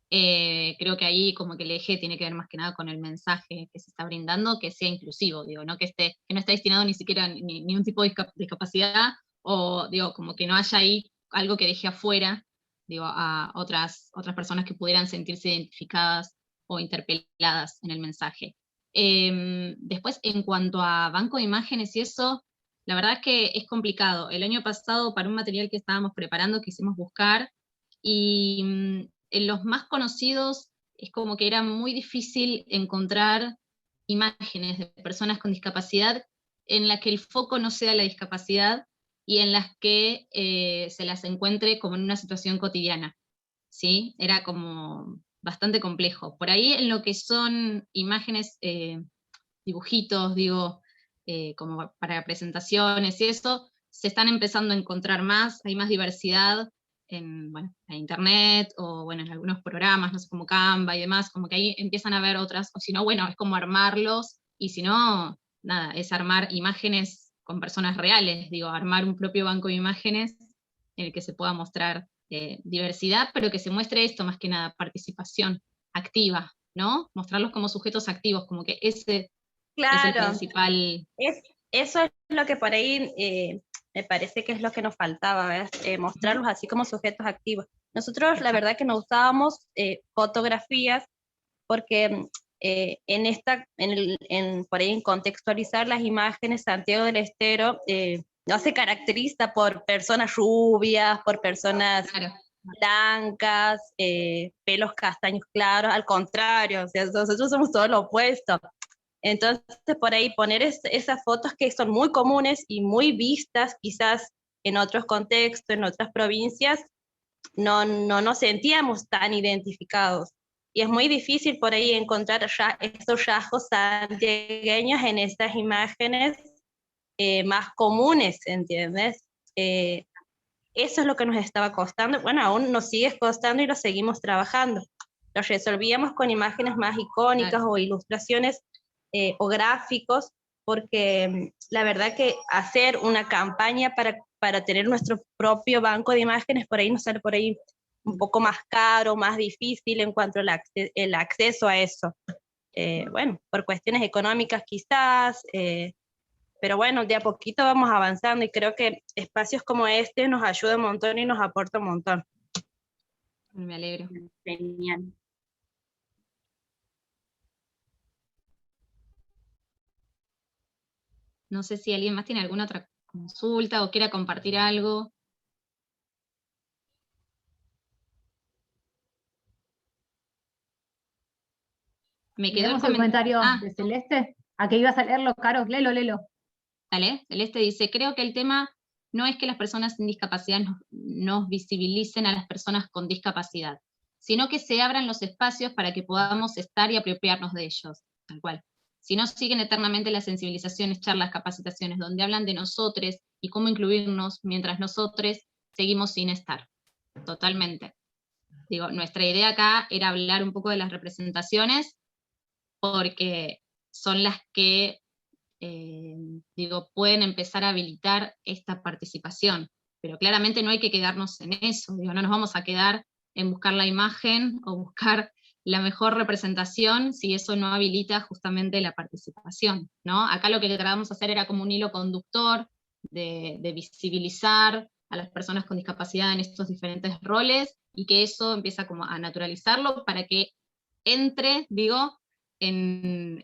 Creo que ahí como que el eje tiene que ver más que nada con el mensaje que se está brindando, que sea inclusivo, digo, ¿no? Que no está destinado ni siquiera ni un tipo de discapacidad, o digo, como que no haya ahí algo que deje afuera, digo, a otras personas que pudieran sentirse identificadas o interpeladas en el mensaje. Después, en cuanto a banco de imágenes y eso, la verdad es que es complicado. El año pasado, para un material que estábamos preparando, quisimos buscar, y en los más conocidos es como que era muy difícil encontrar imágenes de personas con discapacidad en las que el foco no sea la discapacidad y en las que se las encuentre como en una situación cotidiana, ¿sí? Era como bastante complejo. Por ahí en lo que son imágenes, dibujitos, digo, como para presentaciones y eso, se están empezando a encontrar más, hay más diversidad en internet, o bueno, en algunos programas, no sé, como Canva y demás, como que ahí empiezan a ver otras, o si no, bueno, es como armarlos, y si no, nada, es armar imágenes con personas reales, digo, armar un propio banco de imágenes en el que se pueda mostrar diversidad, pero que se muestre esto más que nada, participación activa, ¿no? Mostrarlos como sujetos activos, como que ese es el principal. Eso es lo que por ahí me parece que es lo que nos faltaba, ¿ves? Mostrarlos así como sujetos activos. Nosotros la verdad que nos usábamos fotografías porque por ahí en contextualizar las imágenes, Santiago del Estero no se caracteriza por personas rubias, por personas blancas, pelos castaños claros, al contrario, o sea, nosotros somos todo lo opuesto. Entonces, por ahí poner esas fotos que son muy comunes y muy vistas, quizás en otros contextos, en otras provincias, no nos sentíamos tan identificados. Y es muy difícil por ahí encontrar estos rasgos santiagueños en estas imágenes más comunes, ¿entiendes? Eso es lo que nos estaba costando. Bueno, aún nos sigue costando y lo seguimos trabajando. Lo resolvíamos con imágenes más icónicas o ilustraciones o gráficos, porque la verdad que hacer una campaña para tener nuestro propio banco de imágenes por ahí nos sale por ahí un poco más caro, más difícil en cuanto al el acceso a eso. Bueno, por cuestiones económicas quizás, pero bueno, de a poquito vamos avanzando y creo que espacios como este nos ayuda un montón y nos aporta un montón. Me alegro. Genial. No sé si alguien más tiene alguna otra consulta o quiera compartir algo. Me quedó ¿Leemos el comentario de Celeste? ¿A qué ibas a leerlo, Caro? Léelo. Dale, Celeste dice, creo que el tema no es que las personas sin discapacidad nos visibilicen a las personas con discapacidad, sino que se abran los espacios para que podamos estar y apropiarnos de ellos, tal cual. Si no siguen eternamente las sensibilizaciones, charlas, capacitaciones, donde hablan de nosotros y cómo incluirnos mientras nosotros seguimos sin estar. Totalmente. Digo, nuestra idea acá era hablar un poco de las representaciones, porque son las que, pueden empezar a habilitar esta participación. Pero claramente no hay que quedarnos en eso, no nos vamos a quedar en buscar la imagen o buscar la mejor representación si eso no habilita justamente la participación, ¿no? Acá lo que tratamos de hacer era como un hilo conductor de visibilizar a las personas con discapacidad en estos diferentes roles, y que eso empieza como a naturalizarlo para que entre, en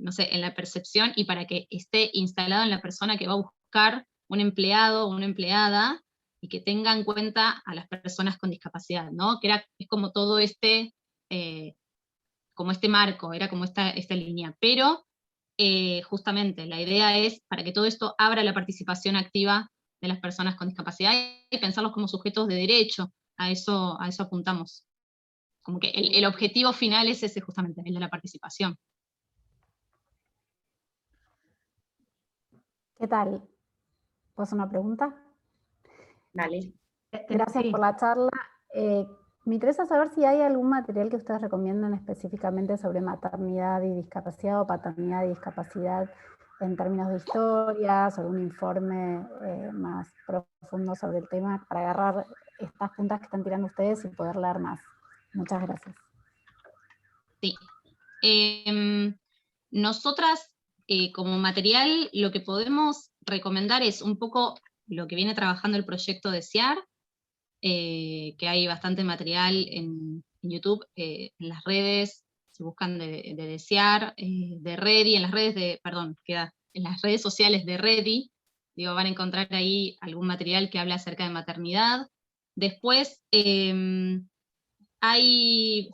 la percepción, y para que esté instalado en la persona que va a buscar un empleado o una empleada, y que tenga en cuenta a las personas con discapacidad, ¿no? Es como todo como este marco, era como esta línea, pero justamente la idea es para que todo esto abra la participación activa de las personas con discapacidad y pensarlos como sujetos de derecho. A eso apuntamos. Como que el objetivo final es ese, justamente, el de la participación. ¿Qué tal? ¿Puedo hacer una pregunta? Dale. Gracias por la charla. Me interesa saber si hay algún material que ustedes recomiendan específicamente sobre maternidad y discapacidad o paternidad y discapacidad en términos de historias, algún informe más profundo sobre el tema para agarrar estas puntas que están tirando ustedes y poder leer más. Muchas gracias. Sí. Nosotras, como material, lo que podemos recomendar es un poco lo que viene trabajando el proyecto Desear, que hay bastante material en YouTube, en las redes, si buscan de Desear, de Ready, en las redes sociales de Ready, van a encontrar ahí algún material que habla acerca de maternidad. Después,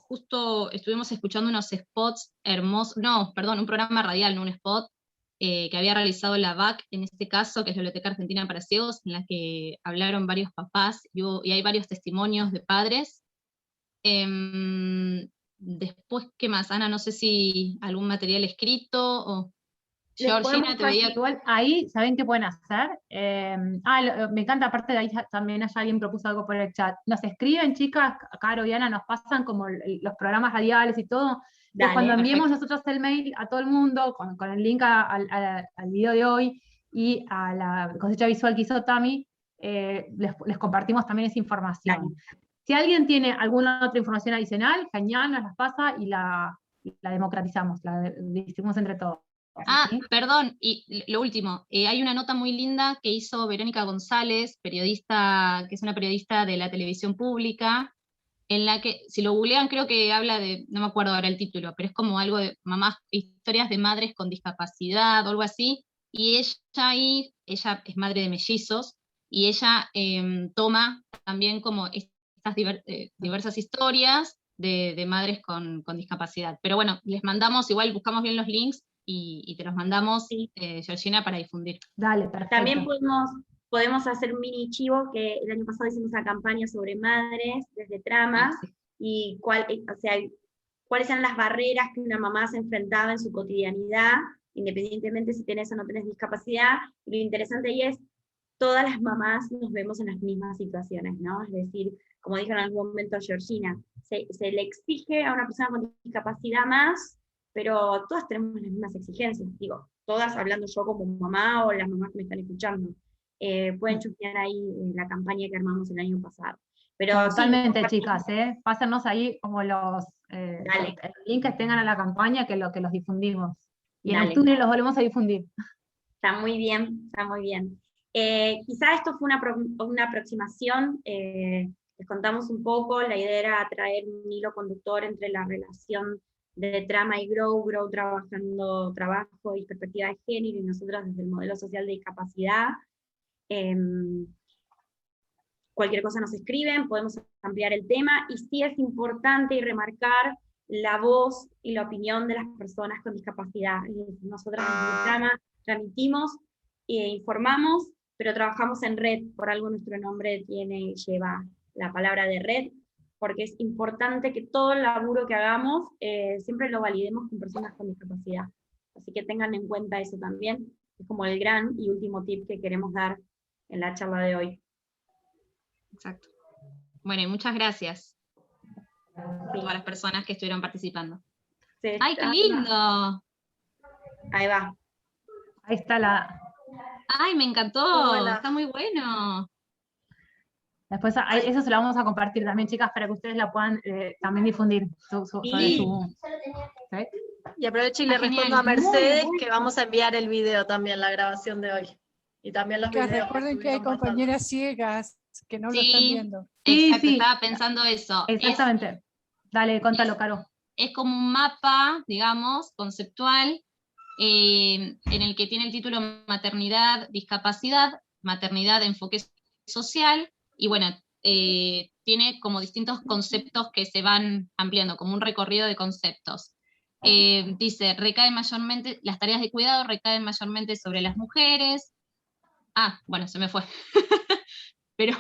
justo estuvimos escuchando unos spots hermosos, un programa radial, no un spot, que había realizado la BAC, en este caso, que es la Biblioteca Argentina para Ciegos, en la que hablaron varios papás, y hay varios testimonios de padres. Después, ¿qué más? Ana, no sé si algún material escrito, o Georgina, te veía... Igual ahí, ¿saben qué pueden hacer? Me encanta, aparte de ahí también alguien propuso algo por el chat. Nos escriben, chicas, Caro y Ana, nos pasan como los programas radiales y todo. Dale, cuando enviemos nosotros el mail a todo el mundo, con el link al video de hoy y a la cosecha visual que hizo Tami, les compartimos también esa información. Dale. Si alguien tiene alguna otra información adicional, genial, nos las pasa y la democratizamos, la distribuimos entre todos. ¿Sí? Perdón, y lo último, hay una nota muy linda que hizo Verónica González, periodista, que es una periodista de la televisión pública, en la que, si lo googlean, creo que habla de, no me acuerdo ahora el título, pero es como algo de mamás, historias de madres con discapacidad, o algo así, y ella es madre de mellizos, y ella toma también como estas diversas historias de madres con discapacidad. Pero bueno, les mandamos, igual buscamos bien los links, y te los mandamos, Georgina, para difundir. Dale, perfecto. También podemos hacer un mini chivo, que el año pasado hicimos una campaña sobre madres desde Trama, y cuáles eran las barreras que una mamá se enfrentaba en su cotidianidad, independientemente si tenés o no tenés discapacidad. Y lo interesante ahí es, todas las mamás nos vemos en las mismas situaciones, ¿no? Es decir, como dijo en algún momento Georgina, se le exige a una persona con discapacidad más, pero todas tenemos las mismas exigencias, todas, hablando yo como mamá o las mamás que me están escuchando. Pueden chusmear ahí la campaña que armamos el año pasado. Pero totalmente, sí, chicas, pásennos ahí como los links que tengan a la campaña, que los difundimos. Y en octubre los volvemos a difundir. Está muy bien, está muy bien. Quizá esto fue una aproximación, les contamos un poco, la idea era traer un hilo conductor entre la relación de Trama y Grow trabajando trabajo y perspectiva de género, y nosotros desde el modelo social de discapacidad. Cualquier cosa nos escriben, podemos ampliar el tema, y sí es importante y remarcar la voz y la opinión de las personas con discapacidad. Nosotras en el programa transmitimos e informamos, pero trabajamos en red, por algo nuestro nombre lleva la palabra de red, porque es importante que todo el laburo que hagamos siempre lo validemos con personas con discapacidad. Así que tengan en cuenta eso también, es como el gran y último tip que queremos dar en la charla de hoy. Exacto. Bueno, y muchas gracias a todas las personas que estuvieron participando. ¡Ay, qué lindo! Ahí va. Ahí está la... ¡Ay, me encantó! Está muy bueno. Después eso se lo vamos a compartir también, chicas, para que ustedes la puedan también difundir. Sí. ¿Sí? Y aprovecho y le respondo a Mercedes que vamos a enviar el video también, la grabación de hoy. Y también los videos. Recuerden que hay compañeras ciegas que no lo están viendo. Exacto, estaba pensando eso. Exactamente. Dale, contalo, Caro. Es como un mapa, digamos, conceptual, en el que tiene el título Maternidad, Discapacidad, Maternidad, Enfoque Social, y bueno, tiene como distintos conceptos que se van ampliando, como un recorrido de conceptos. Dice, recaen mayormente, las tareas de cuidado recaen mayormente sobre las mujeres. Bueno, se me fue. Pero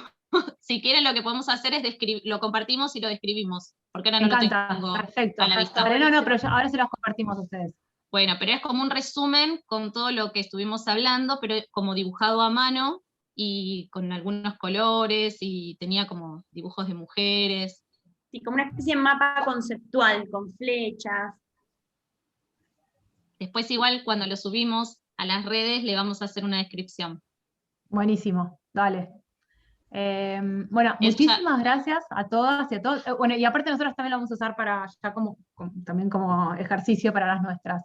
si quieren lo que podemos hacer es lo compartimos y lo describimos, porque ahora no lo tengo perfecto, a la vista. Pero ahora se los compartimos a ustedes. Bueno, pero es como un resumen con todo lo que estuvimos hablando, pero como dibujado a mano y con algunos colores, y tenía como dibujos de mujeres. Sí, como una especie de mapa conceptual, con flechas. Después igual cuando lo subimos a las redes le vamos a hacer una descripción. Buenísimo, dale. Bueno, muchísimas gracias a todas y a todos. Bueno, y aparte nosotros también lo vamos a usar para ya también como ejercicio para las nuestras.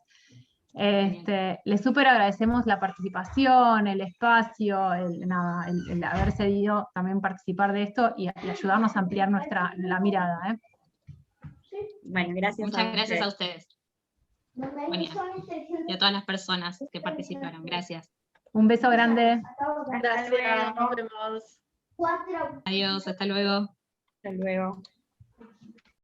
Les súper agradecemos la participación, el espacio, el haber cedido también participar de esto y ayudarnos a ampliar la mirada. Bueno, gracias. Muchas gracias a ustedes. Bueno, y a todas las personas que participaron. Gracias. Un beso grande. Gracias, nos vemos. Adiós, hasta luego. Hasta luego.